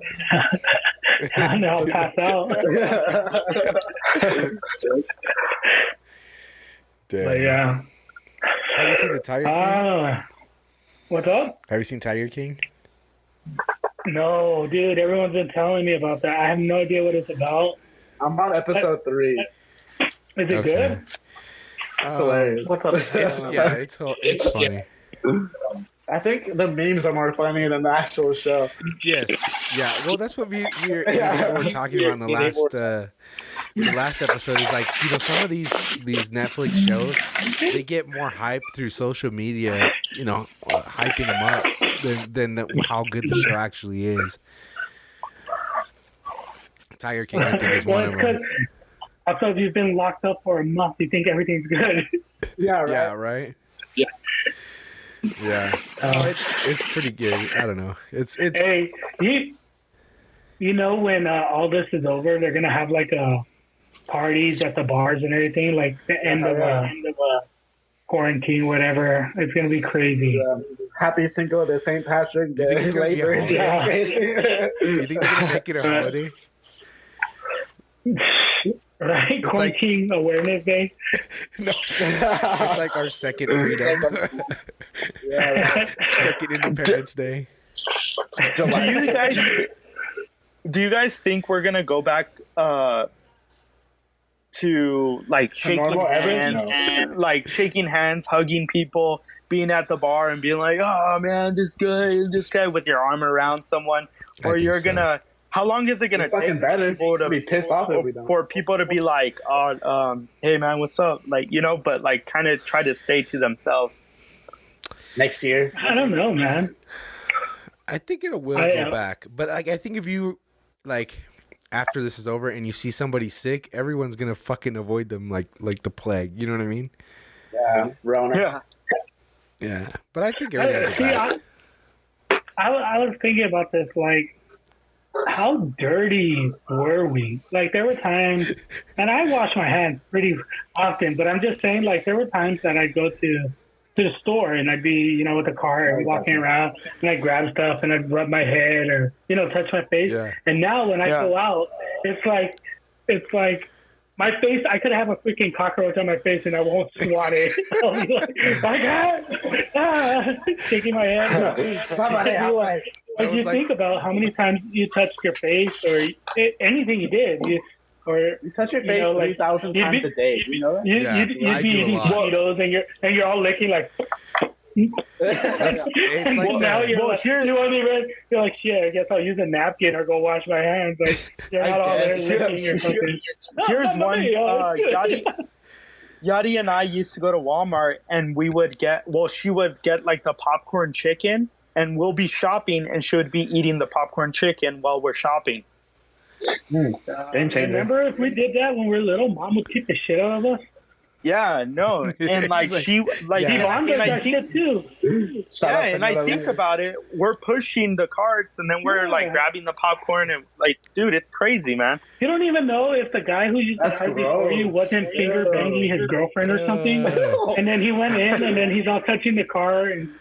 No, I'll pass out. Damn. But yeah. Have you seen the Tiger King? What's up? Have you seen Tiger King? No, dude. Everyone's been telling me about that. I have no idea what it's about. I'm on episode 3. Is it good? Hilarious. What's up? It's funny. I think the memes are more funny than the actual show. Yes. Yeah. Well, that's what we were talking about in the last episode. Is like, some of these Netflix shows, they get more hype through social media. Hyping them up than how good the show actually is. Tiger King, I think, is one of them. Also, if you've been locked up for a month, you think everything's good. Yeah. Right. Yeah. Right. Yeah. Yeah. It's pretty good. I don't know. It's. Hey, when all this is over, they're gonna have like parties at the bars and everything, like the end of quarantine, whatever. It's gonna be crazy. Happy Cinco de St. Patrick Day. You think it's gonna be a holiday? You think they're gonna make it a holiday? Right? Quarantine Awareness Day. No. It's like our second freedom. Second Independence Day. Do you guys think we're gonna go back to like shaking hands, hugging people, being at the bar and being like, oh man, this guy with your arm around someone? Or you're gonna how long is it gonna take people to be pissed off for people to be like, hey man, what's up? Like, but like kind of try to stay to themselves. Next year? I don't know, man. I think it will go back. But like, I think if you like after this is over and you see somebody sick, everyone's gonna fucking avoid them like the plague. You know what I mean? Yeah, Rona. Yeah. But I think everything will go back. I was thinking about this, like, how dirty were we? Like, there were times, and I wash my hands pretty often, but I'm just saying, like, there were times that I'd go to the store and I'd be, with the car and walking around and I'd grab stuff and I'd rub my head or, touch my face. Yeah. And now when I go out, it's like my face, I could have a freaking cockroach on my face and I won't swat it. I'll be like, shaking my head. Like you think about how many times you touched your face or anything you did. You touch your face 3,000 times a day. You know that? You'd be eating Cheetos and you're all licking like. It's like now you're like, shit, I guess I'll use a napkin or go wash my hands. Like you're not all there licking or something. Here's one. Yadi and I used to go to Walmart and she would get like the popcorn chicken and we'll be shopping and she would be eating the popcorn chicken while we're shopping. Remember if we did that when we were little, Mom would kick the shit out of us? Yeah, no. And like she like Mom does that shit too. And I think about it, we're pushing the carts and then we're like grabbing the popcorn and like, dude, it's crazy, man. You don't even know if the guy who used to drive before you wasn't finger banging his girlfriend or something. And then he went in and then he's all touching the car and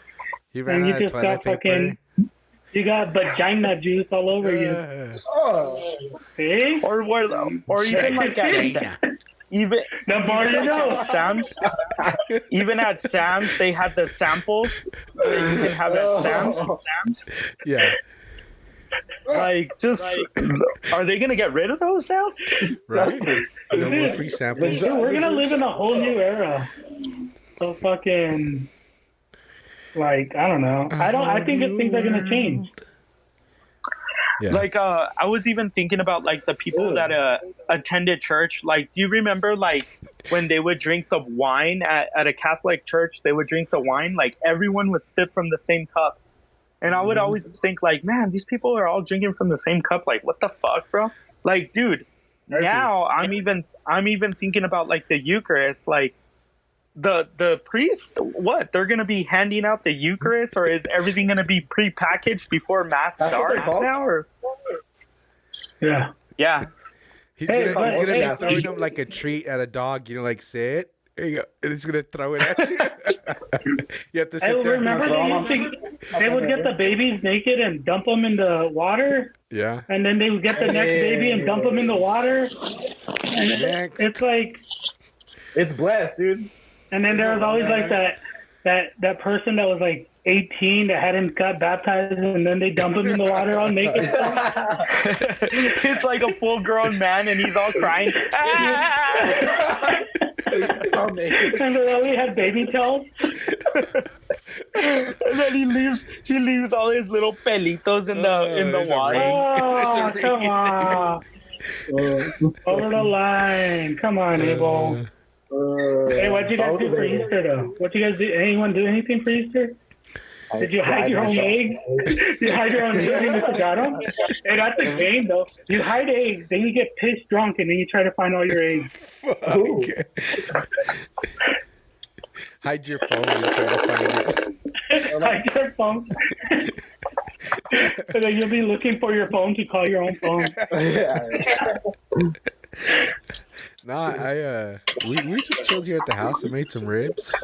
you just got fucking you got vagina juice all over you. See? Or even like Sam's. Even at Sam's, they had the samples that you can have at Sam's. Yeah. Like, are they gonna get rid of those now? Right. No more free samples. We're gonna live in a whole new era. So fucking. Like, I don't know. I think things are gonna change. Yeah. Like, I was even thinking about like the people that attended church. Like, do you remember like when they would drink the wine at a Catholic church? They would drink the wine. Like everyone would sip from the same cup, and I would always think like, man, these people are all drinking from the same cup. Like, what the fuck, bro? Like, dude. Now I'm even thinking about like the Eucharist. Like, the priests, what they're gonna be handing out the Eucharist, or is everything gonna be pre-packaged before mass starts now? Or yeah. He's gonna be throwing him like a treat at a dog. You know, like say it. There you go. And he's gonna throw it at you. You have to sit there. Remember they would get the babies naked and dump them in the water. Yeah. And then they would get the next baby and dump them in the water. And it's like, it's blessed, dude. And then there was always like that person that was like 18 that hadn't got baptized, and then they dump him in the water all naked. It's like a full-grown man, and he's all crying. And they only had baby tails. And then he leaves all his little pelitos in the water. Oh, come on. Over the line. Come on, Abel. Hey, what'd you guys do for Easter, though? What you guys do? Anyone do anything for Easter? Did you hide your own eggs? Did you hide your own eggs and you forgot them? Hey, that's a game, though. You hide eggs, then you get pissed drunk, and then you try to find all your eggs. Hide your phone and try to find it. Hide your phone. And then you'll be looking for your phone to call your own phone. No, we just chilled here at the house and made some ribs.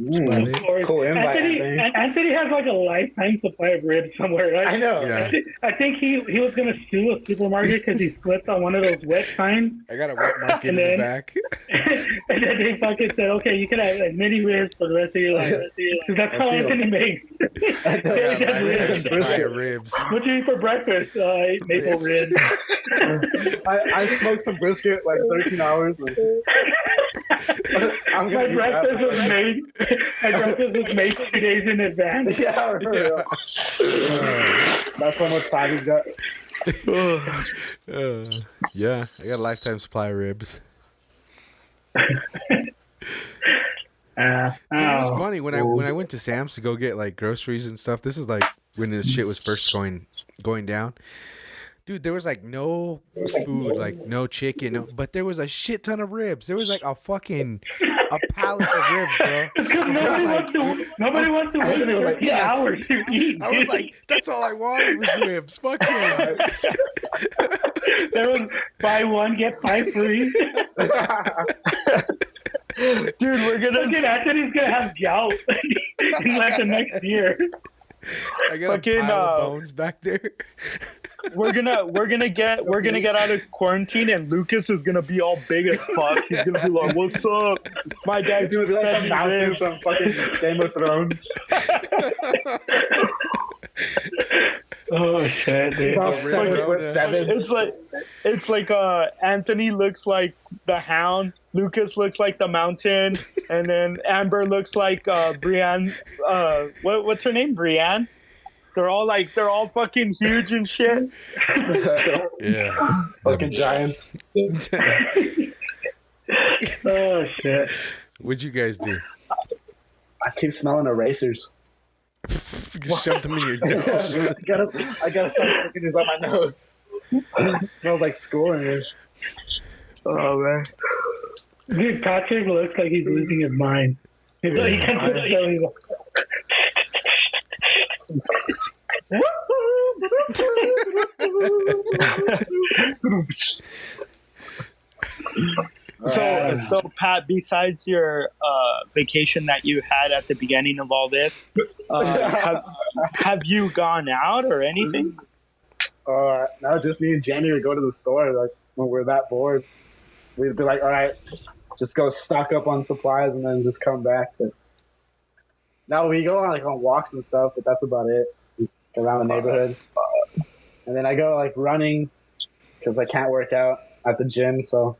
Cool invite. Anthony has like a lifetime supply of ribs somewhere, right? I know. Yeah. I think he was gonna sue a supermarket because he slipped on one of those wet signs. I got a wet market in the back. And then they fucking said, "Okay, you can have like mini ribs for the rest of your life." That's how Anthony makes. Lifetime supply of ribs. What do you eat for breakfast? I ate maple ribs. I smoked some brisket like 13 hours. My breakfast was made. My breakfast was made 2 days in advance. Yeah, that's how much time he's got. Yeah, I got a lifetime supply of ribs. Dude, it was funny when I went to Sam's to go get like groceries and stuff. This is like when this shit was first going down. Dude, there was like no food, like no chicken, but there was a shit ton of ribs. There was like a pallet of ribs, bro. Nobody wants to wait for like 2 hours to eat. I was like, that's all I wanted was ribs. Fuck yeah. There was buy one, get 5 free. Dude, we're gonna. Look at Anthony's gonna have gout in like the next year. I got a pile of bones back there. We're gonna get out of quarantine, and Lucas is gonna be all big as fuck. He's gonna be like, "What's up?" My dad doing like some fucking Game of Thrones. Oh shit, dude. It's like Anthony looks like the Hound, Lucas looks like the Mountain, and then Amber looks like Brienne. What's her name? Brienne. They're all fucking huge and shit. Yeah. Fucking giants. Oh shit. What'd you guys do? I keep smelling erasers. Just shoved them in your nose. I gotta start sticking these on my nose. It smells like school in here. Oh man. Dude, Patrick looks like he's losing his mind. He's like, he can't So Pat, besides your vacation that you had at the beginning of all this, have you gone out or anything? No, just me and Jamie would go to the store. Like when we're that bored, we'd be like, "All right, just go stock up on supplies and then just come back." But now we go on walks and stuff, but that's about it. Around the neighborhood, and then I go running because I can't work out at the gym, so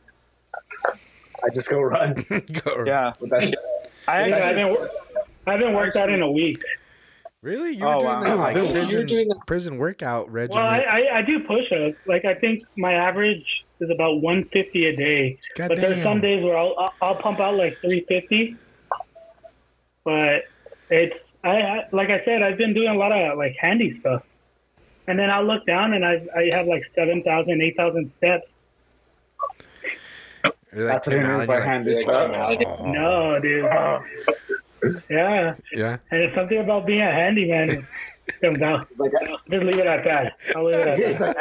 I just go run. Yeah, with that shit. I haven't worked out in a week. Really? You were doing that like Wow. prison workout regimen? Well, I do push-ups. Like, I think my average is about 150 a day. But there's some days where I'll pump out like 350. But it's like I said, I've been doing a lot of like handy stuff. And then I'll look down and I have like 7,000, 8,000 steps. That's handy stuff. No, dude. Yeah. Yeah. And it's something about being a handyman. Just leave it at that. I'll leave it at that.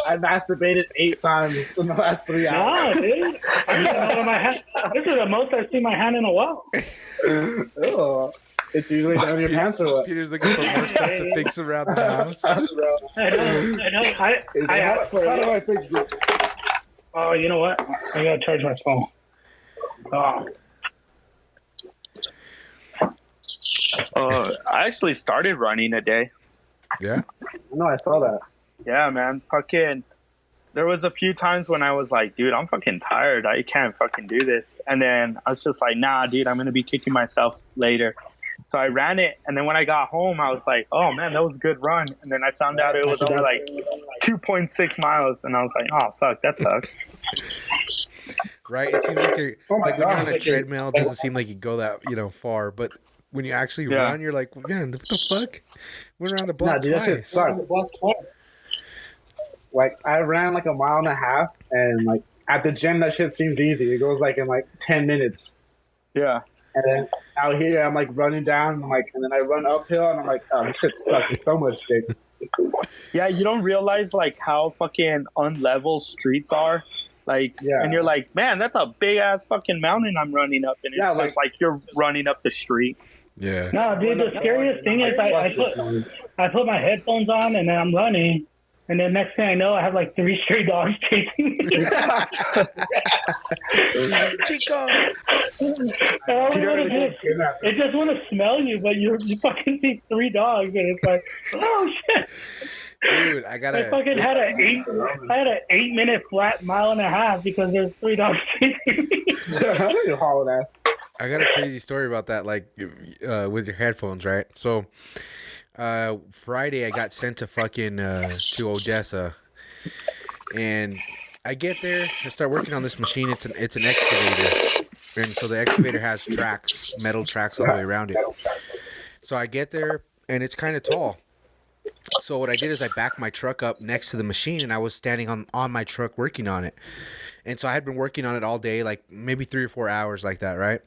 I masturbated 8 times in the last 3 hours. No, dude. This is the most I've seen my hand in a while. Oh, it's usually down your pants or what? Peter's looking for more stuff to fix around the house. I know. I asked for it. How do I fix this? Oh, you know what? I gotta charge my phone. I actually started running today. Yeah? No, I saw that. Yeah, man. Fucking. There was a few times when I was like, dude, I'm fucking tired. I can't fucking do this. And then I was just like, nah, dude, I'm going to be kicking myself later. So I ran it. And then when I got home, I was like, oh, man, that was a good run. And then I found out it was only like 2.6 miles. And I was like, oh, fuck, that sucks. Right? It seems like when you're on a treadmill, it doesn't seem like you go that, far. But when you actually run, you're like, man, what the fuck? Went around the block dude, twice. That shit sucks. Like, I ran like a mile and a half, and like at the gym, that shit seems easy. It goes like in like 10 minutes. Yeah. And then out here, I'm like running down, and then I run uphill, and I'm like, oh, this shit sucks so much, dick. Yeah, you don't realize like how fucking unlevel streets are. Like, and you're like, man, that's a big ass fucking mountain I'm running up, and it's just like you're running up the street. Yeah. No, dude, the scariest thing is I put my headphones on and then I'm running, and then next thing I know, I have like 3 stray dogs chasing me. Chico! It just want to smell you, but you fucking see 3 dogs, and it's like, oh shit. Dude, I fucking had an 8-minute flat mile and a half because there's 3 dogs chasing me. I got a crazy story about that, like with your headphones, right? So Friday I got sent to fucking to Odessa, and I get there, I start working on this machine. It's an excavator, and so the excavator has tracks, metal tracks all the way around it. So I get there, and it's kind of tall. So what I did is I backed my truck up next to the machine, and I was standing on my truck working on it. And so I had been working on it all day, like maybe 3 or 4 hours like that, right?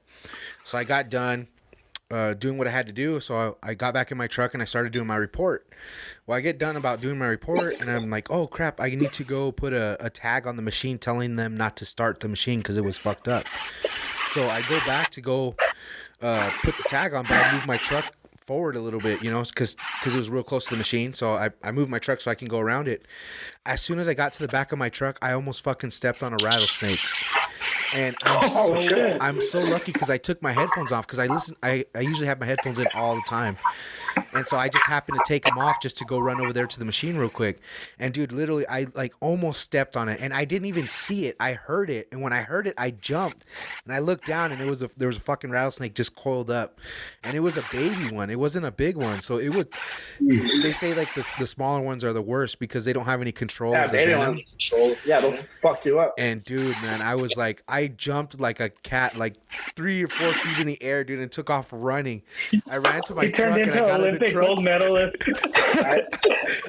So I got done doing what I had to do. So I got back in my truck and I started doing my report. Well, I get done about doing my report, and I'm like, oh, crap, I need to go put a tag on the machine telling them not to start the machine because it was fucked up. So I go back to go put the tag on, but I moved my truck forward a little bit, because it was real close to the machine. So I moved my truck so I can go around it. As soon as I got to the back of my truck, I almost fucking stepped on a rattlesnake. And I'm so lucky because I took my headphones off, because I usually have my headphones in all the time. And so I just happened to take them off just to go run over there to the machine real quick. And dude, literally, I like almost stepped on it, and I didn't even see it. I heard it, and when I heard it, I jumped, and I looked down, and there was a fucking rattlesnake just coiled up, and it was a baby one. It wasn't a big one, so it was. They say like the smaller ones are the worst because they don't have any control of the venom. Yeah, they'll fuck you up. And dude, man, I jumped like a cat, like 3 or 4 feet in the air, dude, and took off running. I ran to my truck and I got in the truck. Gold medalist.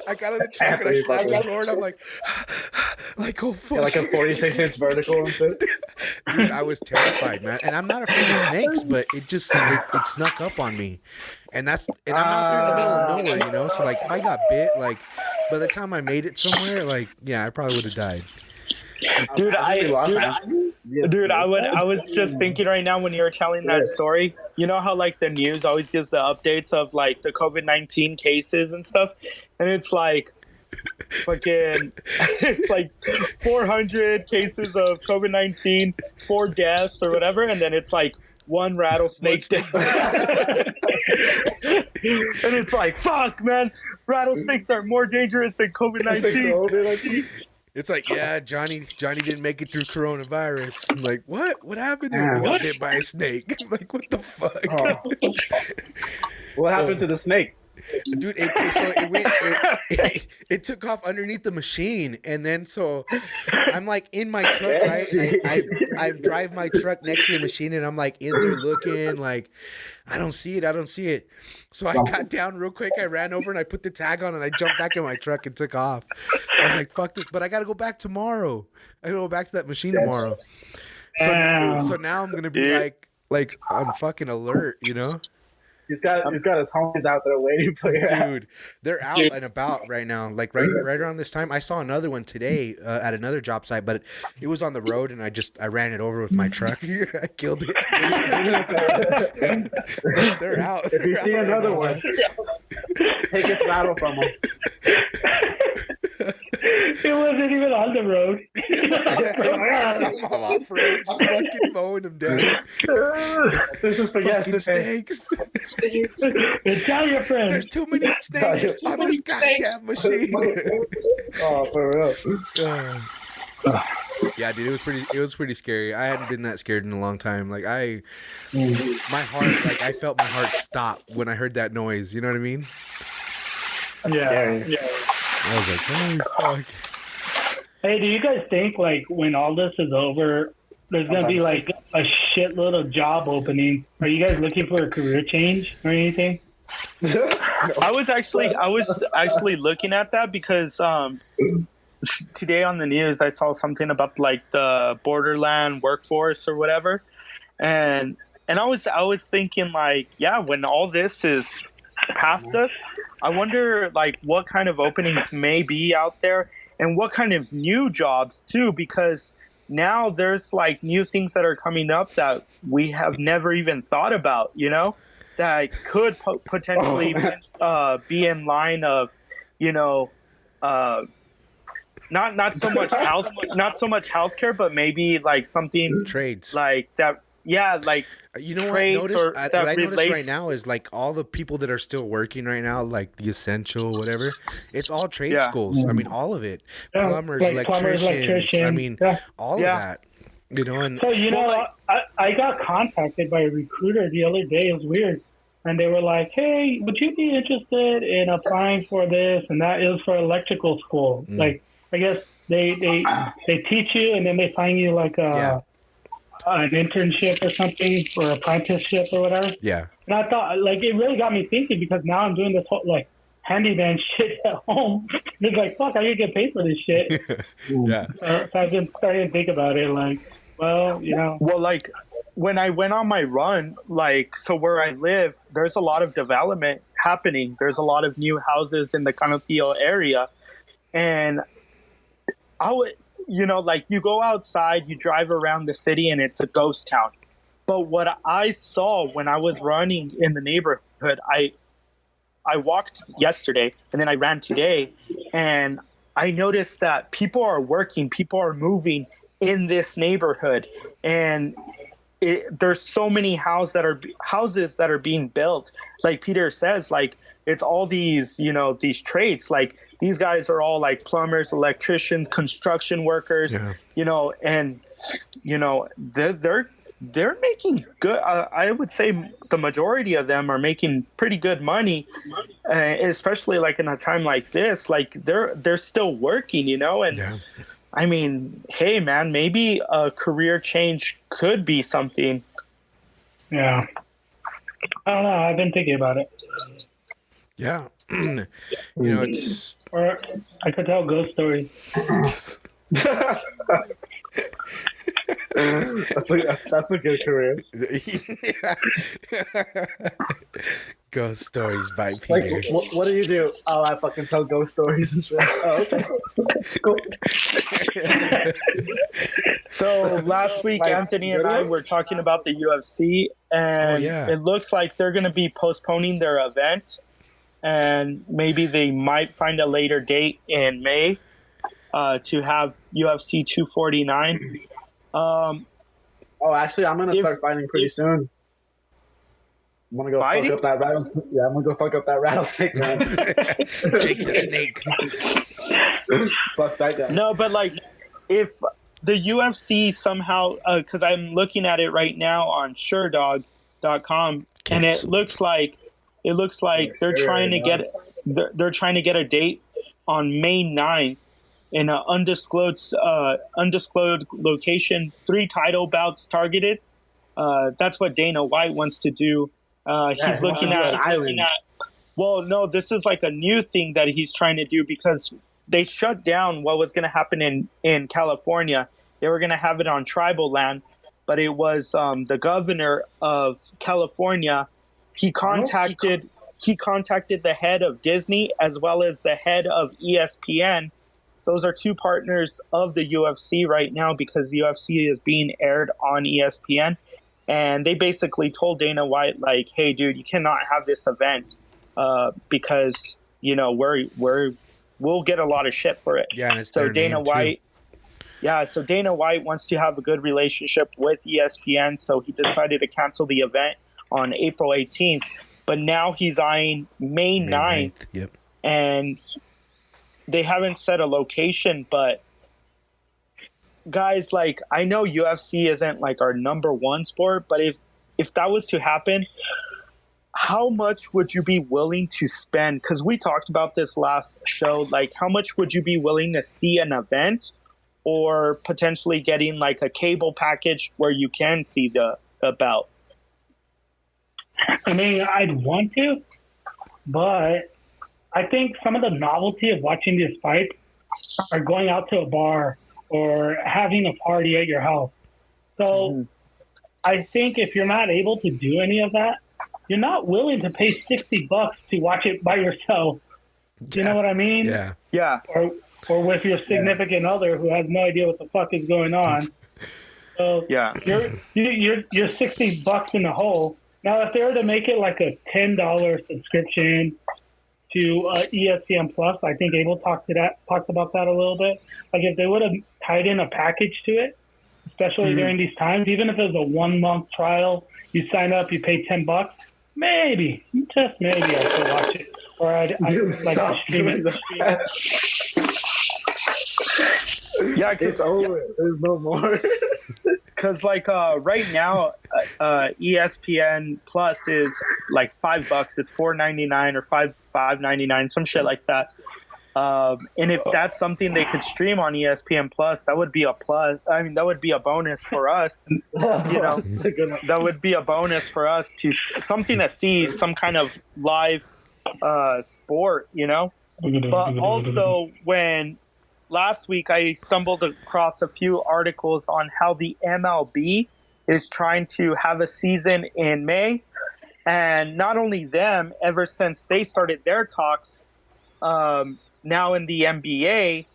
I got in the truck and I slammed the door, and I'm like, oh fuck. Yeah, like a 46-inch vertical and shit. Dude, I was terrified, man. And I'm not afraid of snakes, but it snuck up on me. And I'm out there in the middle of nowhere, So like if I got bit, like by the time I made it somewhere, like I probably would have died. Dude, I was just thinking right now when you were telling that story, you know how like the news always gives the updates of like the COVID-19 cases and stuff, and it's like fucking it's like 400 cases of COVID-19, 4 deaths or whatever, and then it's like 1 rattlesnake death. And it's like, fuck, man, rattlesnakes are more dangerous than COVID-19. It's like, yeah, Johnny didn't make it through coronavirus. I'm like, what? What happened? He got bit by a snake. I'm like, what the fuck? What happened to the snake? Dude, it took off underneath the machine, and then so I'm like in my truck, right? I drive my truck next to the machine, and I'm like in there looking, like I don't see it. So I got down real quick, I ran over and I put the tag on, and I jumped back in my truck and took off. I was like, "Fuck this!" But I got to go back tomorrow. I got to go back to that machine tomorrow. So now I'm gonna be like on fucking alert, you know. He's got his homies out there waiting for you. Dude, they're out and about right now. Like right around this time, I saw another one today at another job site, but it was on the road, and I ran it over with my truck. I killed it. They're out. If you see another one, take its rattle from them. It wasn't even on the road. I'm off road, just fucking mowing them down. This is for Fucking yesterday. snakes. Tell your friends. There's too many snakes on this goddamn machine. Oh, for real. Yeah, dude, it was pretty scary. I hadn't been that scared in a long time. Like my heart, like I felt my heart stop when I heard that noise. You know what I mean? Yeah. I was like, holy fuck. Hey, do you guys think like when all this is over, there's gonna be like a shitload of job openings? Are you guys looking for a career change or anything? I was actually looking at that because today on the news I saw something about like the borderland workforce or whatever, and I was thinking like, yeah, when all this is past us, I wonder like what kind of openings may be out there and what kind of new jobs too, because now there's like new things that are coming up that we have never even thought about, you know, that could potentially be in line of, you know, not so much healthcare, but maybe like something trades like that. Yeah, like you know what I noticed? What I noticed right now is like all the people that are still working right now, like the essential whatever, it's all trade schools. I mean, all of it, plumbers, like electricians. I mean, all of that. You know, and so you know, I got contacted by a recruiter the other day. It was weird, and they were like, "Hey, would you be interested in applying for this?" And that is for electrical school. Like, I guess they teach you, and then they find you like an internship or something, or apprenticeship or whatever. Yeah. And I thought, like, it really got me thinking, because now I'm doing this whole, like, handyman shit at home. It's like, fuck, I could get paid for this shit. Yeah. So I've been starting to think about it, like, well, you know. Well, like, when I went on my run, like, so where I live, there's a lot of development happening. There's a lot of new houses in the Canutillo area. And I would, you know, like you go outside, you drive around the city and it's a ghost town. But what I saw when I was running in the neighborhood, I walked yesterday and then I ran today, and I noticed that people are working, people are moving in this neighborhood, and there's so many houses that are being built. Like Peter says, like it's all these, you know, these trades. Like these guys are all like plumbers, electricians, construction workers, you know, and you know they're making good. I would say the majority of them are making pretty good money, especially like in a time like this. Like they're still working, you know, and I mean, hey man, maybe a career change could be something. Yeah, I don't know. I've been thinking about it. Yeah, you know, it's. Or I could tell ghost stories. That's a good career. Ghost stories by Peter. Like, what do you do? Oh, I fucking tell ghost stories and shit. Oh, okay. Cool. So last week, Anthony and I were talking about the UFC, and it looks like they're going to be postponing their event, and maybe they might find a later date in May to have UFC 249. Actually, I'm gonna start fighting pretty soon. I'm gonna go fuck up that rattlesnake. Yeah, I'm gonna go fuck up that rattlesnake, man. Jake the Snake. Fuck that guy. No, but like, if the UFC somehow, because I'm looking at it right now on SureDog.com, and it looks like it looks like they're trying to get a date on May 9th in an undisclosed location. 3 title bouts targeted. That's what Dana White wants to do. He's looking at. Well, no, this is like a new thing that he's trying to do because they shut down what was going to happen in California. They were going to have it on tribal land, but it was the governor of California. He contacted the head of Disney as well as the head of ESPN. Those are 2 partners of the UFC right now because the UFC is being aired on ESPN. And they basically told Dana White, like, hey, dude, you cannot have this event because, you know, we'll get a lot of shit for it. Yeah, and it's so Dana White. Yeah, so Dana White wants to have a good relationship with ESPN, so he decided to cancel the event on April 18th. But now he's eyeing May 9th. Yep. And they haven't set a location, but guys, like, I know UFC isn't like our number 1 sport, but if that was to happen, how much would you be willing to spend? Because we talked about this last show. Like, how much would you be willing to see an event, or potentially getting like a cable package where you can see the bout? I mean, I'd want to, but I think some of the novelty of watching these fights are going out to a bar or having a party at your house. So I think if you're not able to do any of that, you're not willing to pay $60 to watch it by yourself. You know what I mean? Yeah. Yeah. Or with your significant other who has no idea what the fuck is going on. So yeah, you're $60 in the hole. Now, if they were to make it like a $10 subscription to ESPN Plus, I think Abel talked about that a little bit. Like, if they would have tied in a package to it, especially during these times, even if it was a 1-month trial, you sign up, you pay $10, maybe, just maybe, I could watch it. Or I'd like to stream it. Yeah, it's over. There's no more. Because like right now, ESPN Plus is like $5. It's $4.99 or $5.99, some shit like that. And if that's something they could stream on ESPN Plus, that would be a plus. I mean, that would be a bonus for us. You know, that would be a bonus for us to something to see, some kind of live sport. You know, but also when last week I stumbled across a few articles on how the MLB is trying to have a season in May, and not only them, ever since they started their talks. Now in the NBA,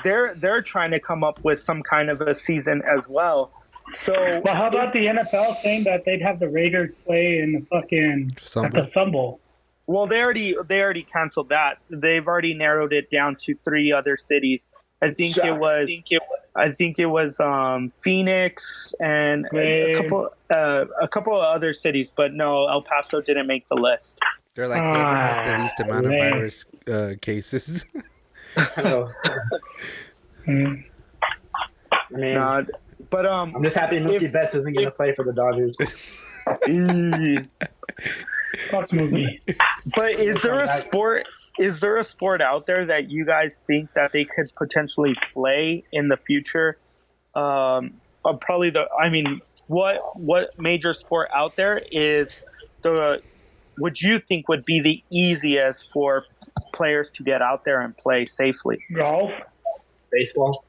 they're trying to come up with some kind of a season as well. So, but how about the NFL saying that they'd have the Raiders play in the fucking at the Sun Bowl? Well, they already canceled that. They've already narrowed it down to 3 other cities. I think it was Phoenix and a couple of other cities, but no, El Paso didn't make the list. They're like, whoever has the least amount of virus cases. But I'm just happy Mookie Betts isn't going to play for the Dodgers. Fuck Mookie. But is there a sport out there that you guys think that they could potentially play in the future? What major sport out there would you think would be the easiest for players to get out there and play safely? Golf, baseball.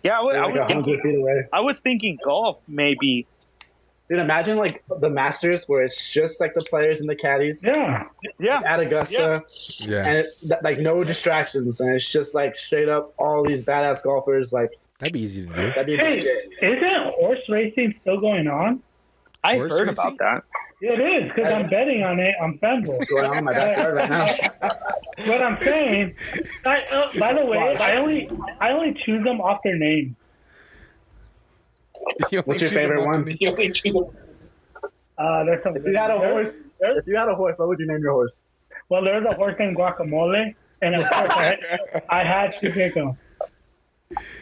Yeah, I was thinking golf maybe. Dude, imagine like the Masters where it's just like the players and the caddies. Yeah. At Augusta. Yeah. And like no distractions, and it's just like straight up all these badass golfers. Like that'd be easy to do. Hey, isn't horse racing still going on? I heard about that. Yeah, it is, because I'm betting on it on FanDuel. Going on in my backyard right now. What I'm saying, by the way, I only choose them off their name. What's your favorite one? There's some. If you had a horse, what would you name your horse? Well, there's a horse named Guacamole, and of course I had to pick him.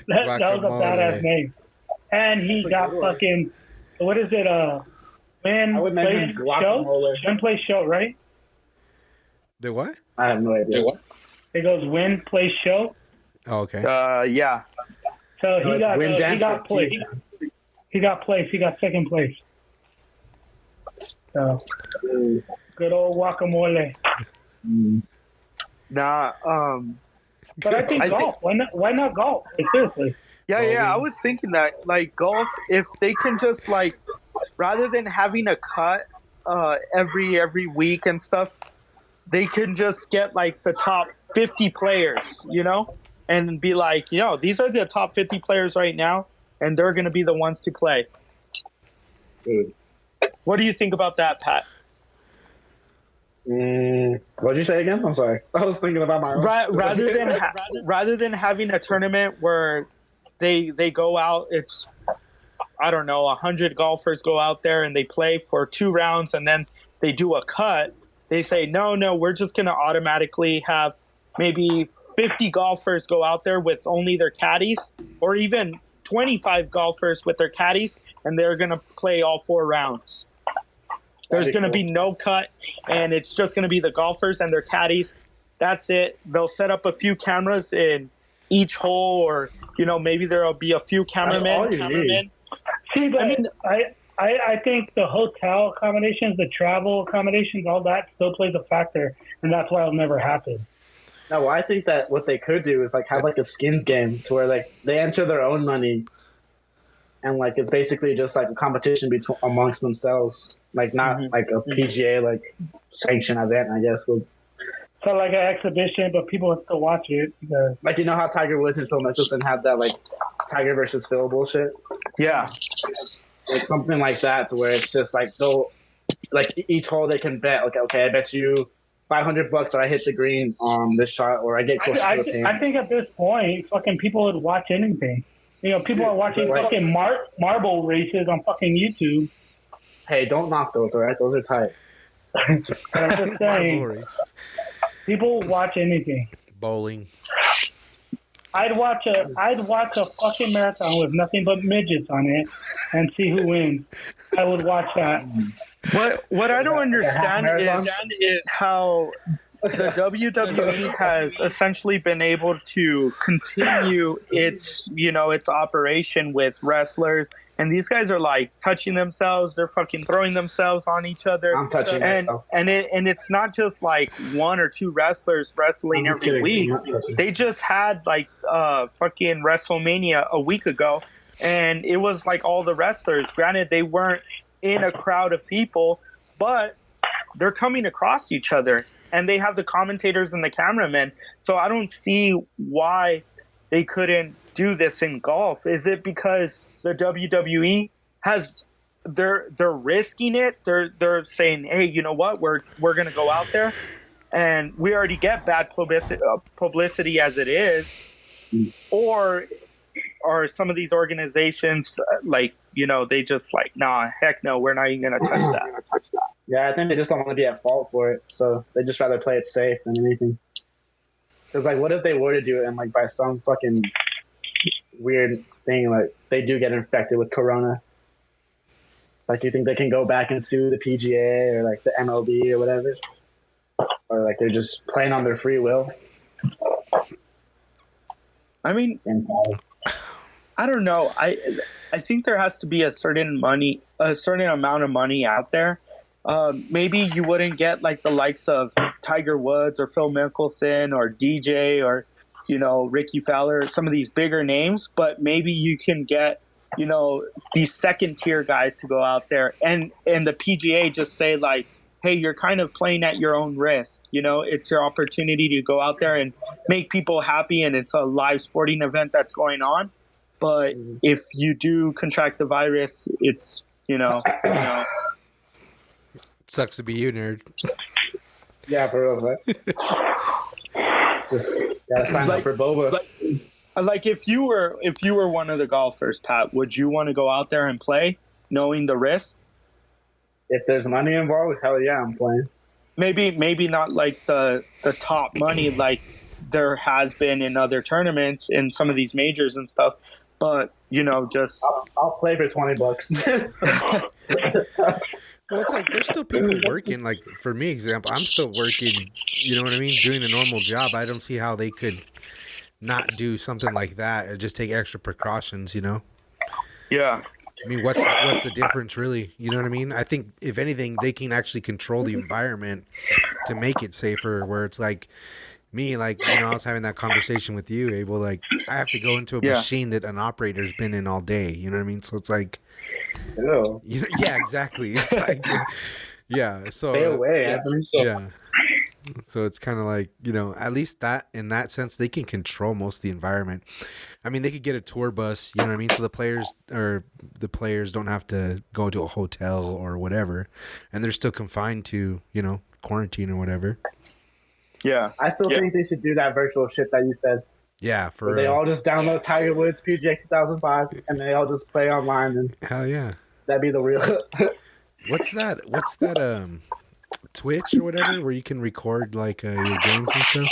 That was a badass name. And he got fucking, what is it? Win, play, show. Win, play, show, right? The what? I have no idea. What? It goes win, play, show. Oh, okay. Yeah. So he got place. He got place. He got second place. So good old guacamole. Nah. But I think golf. Why not golf? Like, seriously. Yeah. I was thinking that, like, golf, if they can just, like, rather than having a cut every week and stuff, they can just get, like, the top 50 players, you know, and be like, you know, these are the top 50 players right now, and they're going to be the ones to play. Dude. What do you think about that, Pat? What did you say again? I'm sorry. I was thinking about my own. Rather than having a tournament where they go out, it's, I don't know, 100 golfers go out there and they play for 2 rounds and then they do a cut. They say, no, we're just going to automatically have maybe 50 golfers go out there with only their caddies, or even 25 golfers with their caddies, and they're going to play all 4 rounds. There's going to be no cut, and it's just going to be the golfers and their caddies. That's it. They'll set up a few cameras in each hole, or, you know, maybe there'll be a few cameramen. See, but I think the hotel accommodations, the travel accommodations, all that still plays a factor, and that's why it'll never happen. No, well, I think that what they could do is like have like a skins game to where like they enter their own money, and like it's basically just like a competition amongst themselves, like not like a PGA like sanctioned event, I guess. So like an exhibition, but people would still watch it. Because... Like, you know how Tiger Woods and Phil Mickelson have that like Tiger versus Phil bullshit? Yeah. Like something like that, to where it's just like they'll like each hole they can bet. Okay, I bet you $500 that I hit the green on this shot, or I get close to the pin. I think at this point, fucking people would watch anything. You know, people are watching fucking marble races on fucking YouTube. Hey, don't knock those, all right? Those are tight. I'm just saying, people watch anything. Bowling. I'd watch a fucking marathon with nothing but midgets on it and see who wins. I would watch that. What I don't understand is how the WWE has essentially been able to continue its operation with wrestlers, and these guys are like touching themselves, they're fucking throwing themselves on each other. I'm touching myself. And it's not just like 1 or 2 wrestlers wrestling every week. They just had like fucking WrestleMania a week ago, and it was like all the wrestlers. Granted, they weren't in a crowd of people, but they're coming across each other, and they have the commentators and the cameramen. So I don't see why they couldn't do this in golf. Is it because the WWE they're risking it? They're saying, hey, you know what? We're going to go out there, and we already get bad publicity as it is. Or are some of these organizations like, you know, they just like, nah, heck no, we're not even going to touch that. Yeah, I think they just don't want to be at fault for it, so they just rather play it safe than anything. Because, like, what if they were to do it and, like, by some fucking weird thing, like, they do get infected with corona? Like, you think they can go back and sue the PGA or, like, the MLB or whatever? Or, like, they're just playing on their free will? I mean, I don't know. I think there has to be a certain amount of money out there. Maybe you wouldn't get like the likes of Tiger Woods or Phil Mickelson or DJ or, you know, Ricky Fowler, some of these bigger names, but maybe you can get, you know, these second tier guys to go out there and the PGA just say like, hey, you're kind of playing at your own risk. You know, it's your opportunity to go out there and make people happy, and it's a live sporting event that's going on. But if you do contract the virus, it's, you know. Sucks to be you, nerd. Yeah, for real, right? Just gotta sign up for boba. Like if you were one of the golfers, Pat, would you want to go out there and play, knowing the risk? If there's money involved, hell yeah, I'm playing. Maybe not like the top money like there has been in other tournaments in some of these majors and stuff, but you know, just I'll play for $20. Well, it's like there's still people working. Like for me, example, I'm still working. You know what I mean? Doing a normal job. I don't see how they could not do something like that or just take extra precautions. You know? Yeah. I mean, what's the difference, really? You know what I mean? I think if anything, they can actually control the environment to make it safer. Where it's like me, like I was having that conversation with you, Abel. Like I have to go into a machine that an operator's been in all day. You know what I mean? So it's like. Ew. Yeah, exactly. It's like, yeah. So stay away. Yeah. So it's kind of like at least that in that sense they can control most of the environment. I mean, they could get a tour bus. You know what I mean? So the players don't have to go to a hotel or whatever, and they're still confined to quarantine or whatever. Yeah, I still think they should do that virtual shit that you said. Yeah, for they all just download Tiger Woods PGA 2005 and they all just play online and hell yeah, that'd be the real. What's that? Twitch or whatever where you can record like your games and stuff.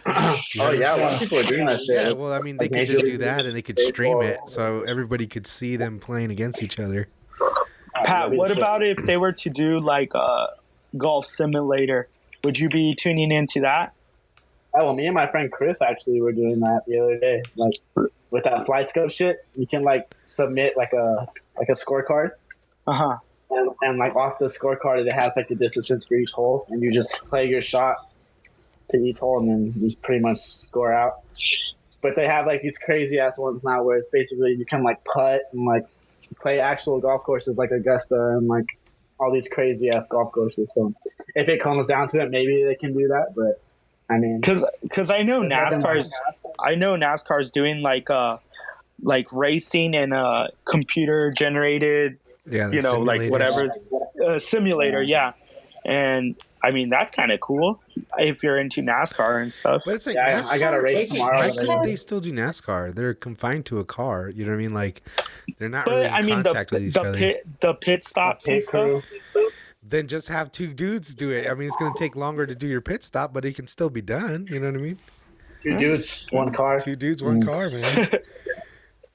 Oh yeah, a lot of people are doing that shit. Yeah, well, I mean, they could just do that and they could stream it so everybody could see them playing against each other. Pat, what about if they were to do like a golf simulator? Would you be tuning into that? Oh, well, me and my friend Chris actually were doing that the other day. Like with that FlightScope shit, you can like submit like a scorecard. Uh-huh. And like off the scorecard, it has like the distance for each hole, and you just play your shot to each hole, and then you pretty much score out. But they have like these crazy ass ones now where it's basically you can like putt and like play actual golf courses like Augusta and like all these crazy ass golf courses. So if it comes down to it, maybe they can do that, but. I mean, because I know NASCAR's doing like racing and computer generated, like whatever simulator, yeah. And I mean that's kind of cool if you're into NASCAR and stuff. But it's like NASCAR, I got a race tomorrow. Why couldn't they still do NASCAR? They're confined to a car. You know what I mean? Like they're not really in contact with each other. The pit stops and stuff. Then just have two dudes do it. I mean, it's going to take longer to do your pit stop, but it can still be done. You know what I mean? Two dudes, one car. Two dudes, one car, man.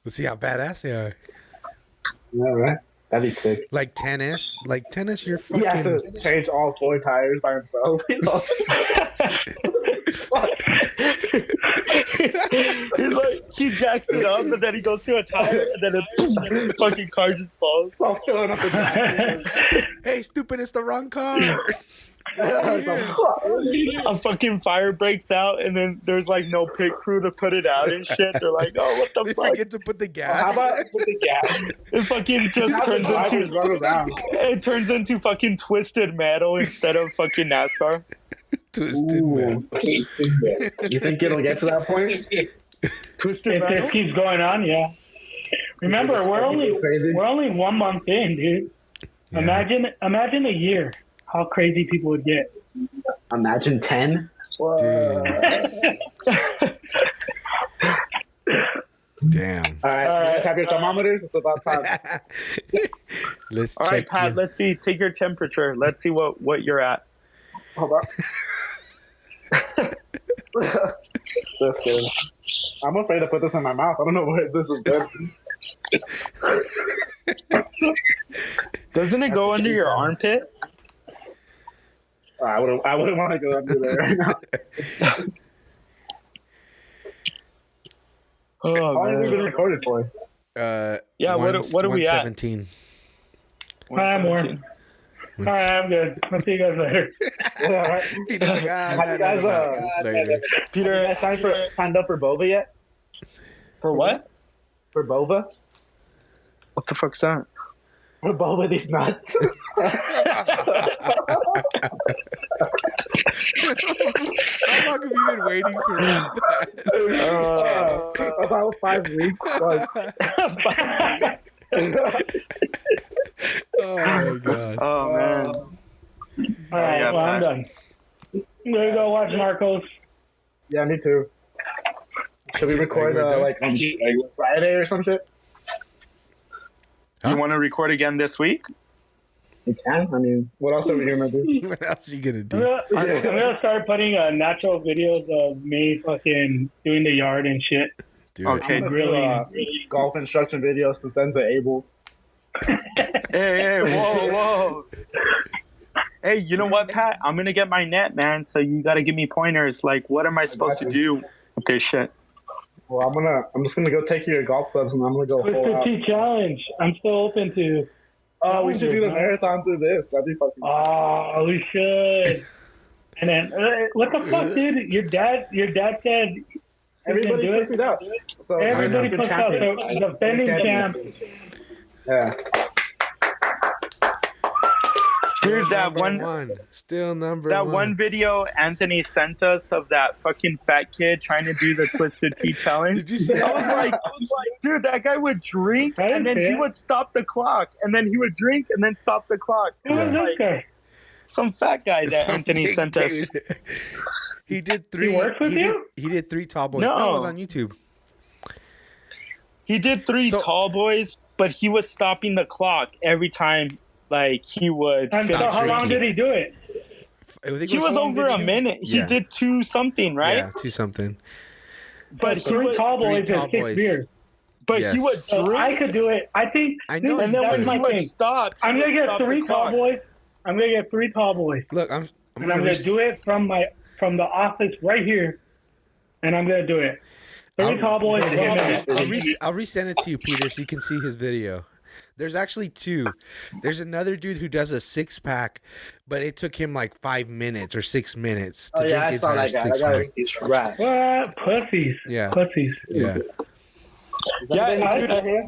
Let's see how badass they are. Yeah, right? That'd be sick. Like tennis, you're fucking... He has to change all 4 tires by himself. He's like, he jacks it up, and then he goes to a tire, and then the fucking car just falls. Hey, stupid, it's the wrong car. A fucking fire breaks out, and then there's like no pit crew to put it out and shit. They're like, oh, what the fuck? They forget to put the gas. How about put the gas? It fucking just turns into fucking Twisted Metal instead of fucking NASCAR. Twisted Metal. You think it'll get to that point? Twisted Metal? If this keeps going on, yeah. Remember, we're only 1 month in, dude. Yeah. Imagine a year. How crazy people would get. Imagine 10. Damn. All right, let's have your thermometers. It's about time. All right, Pat, let's see. Take your temperature. Let's see what you're at. Hold on. That's good. I'm afraid to put this in my mouth. I don't know what this is good. Doesn't it go under your armpit? I wouldn't want to go under there right now. Oh, how long have we been recorded for? Yeah, what are we at? 117. I'm warm. All right, I'm good. I'll see you guys later. Peter, have you guys signed up for Bova yet? For what? For Bova? What the fuck's that? For Bova these nuts. How long have you been waiting for that? About 5 weeks. 5 weeks. Oh my god. Oh man. All right, well, I'm done. I'm gonna go watch Narcos. Yeah, me too. Should we record like on Friday or some shit? You want to record again this week? We can. I mean, what else are we gonna do? What else are you gonna do? I'm gonna start putting natural videos of me fucking doing the yard and shit. Okay. Really golf instruction videos to send to Abel. Hey, whoa. Hey, you know what, Pat? I'm gonna get my net, man. So you gotta give me pointers. Like, what am I supposed to do with this shit? Well, I'm just gonna go take your golf clubs and I'm gonna go. Twisted Tea challenge. I'm still open to. Oh, we should do the marathon through this. That'd be fucking. Oh, we should. And then what the fuck, dude? Your dad said everybody puts it up. So everybody puts up. So the defending champ. Yeah. Dude, Still number that one. one video Anthony sent us of that fucking fat kid trying to do the Twisted Tea challenge. Did you see? I was like, dude, that guy would drink and then he would stop the clock, and then he would drink and then stop the clock. Who was this guy? Some fat guy that Anthony sent us. He did three. He worked with you? He did 3 tall boys. No, it was on YouTube. He did 3 tall boys, but he was stopping the clock every time. Like he would. And so how long did he do it? He was over a minute. He did 2 something, right? Yeah, 2 something. But so 3 tall boys and 6 beers. But he would drink. So I could do it. I think. I know. And then when he would stop, I'm gonna get 3 tall boys. I'm gonna get 3 tall boys. Look, I'm gonna do it from the office right here, and I'm gonna do it. 3 tall boys. I'll resend it to you, Peter, so you can see his video. There's actually 2. There's another dude who does a 6-pack, but it took him like 5 minutes or 6 minutes to drink the entire 6-pack. What? Pussies. Yeah. Pussies. Yeah. Yeah.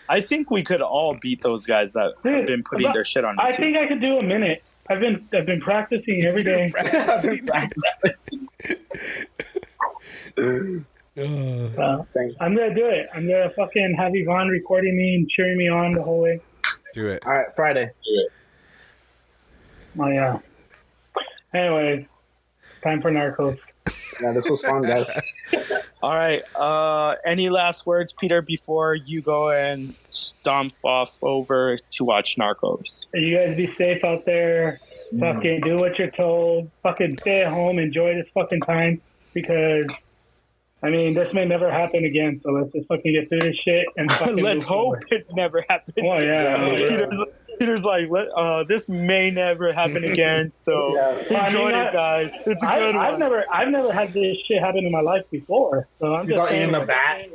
I think we could all beat those guys that have been putting their shit on YouTube. I think I could do a minute. I've been practicing every day. I'm gonna do it. I'm gonna fucking have Yvonne recording me and cheering me on the whole way. Do it. All right, Friday. Do it. Oh yeah. Anyway, time for Narcos. Yeah, this was fun, guys. All right. Any last words, Peter, before you go and stomp off over to watch Narcos? You guys be safe out there. Fucking do what you're told. Fucking stay at home. Enjoy this fucking time because, I mean, this may never happen again. So let's just fucking get through this shit and fucking let's hope it never happens. Oh yeah. Peter's like, this may never happen again. So enjoy it, guys. It's a good one. I've never had this shit happen in my life before. So I'm just eating the bat.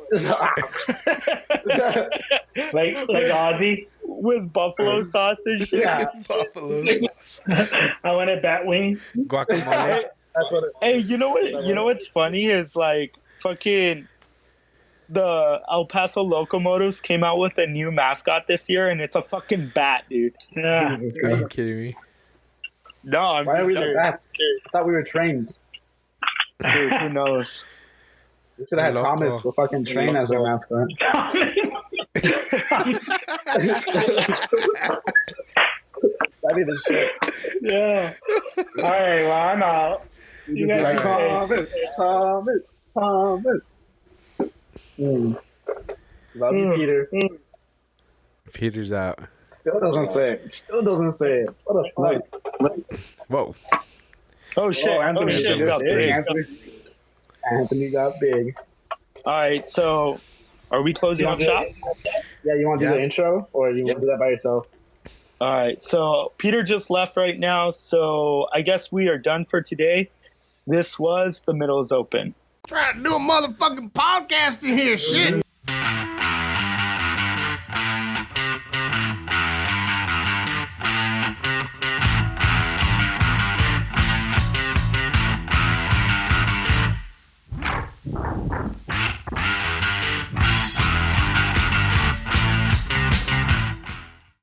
like Ozzy with buffalo sausage. Yeah, buffalo sauce. I wanted bat wings. Guacamole. Hey, you know what? You know what's funny is like fucking. The El Paso Locomotives came out with a new mascot this year, and it's a fucking bat, dude. Yeah. Are you kidding me? No, I'm Why are we serious. the bats? I thought we were trains. Dude, who knows? We should have had Thomas, the fucking train, as our mascot. That'd be the shit. Yeah. All right, well, I'm out. You guys Thomas. Love you, Peter. Peter's out. Still doesn't say it. What a fuck. Whoa. Oh shit! Anthony just got big. Anthony got big. All right, so are we closing up shop? Yeah, you want to do the intro, or you want to do that by yourself? All right, so Peter just left right now, so I guess we are done for today. This was The Middle is Open. Trying to do a motherfucking podcast in here, shit.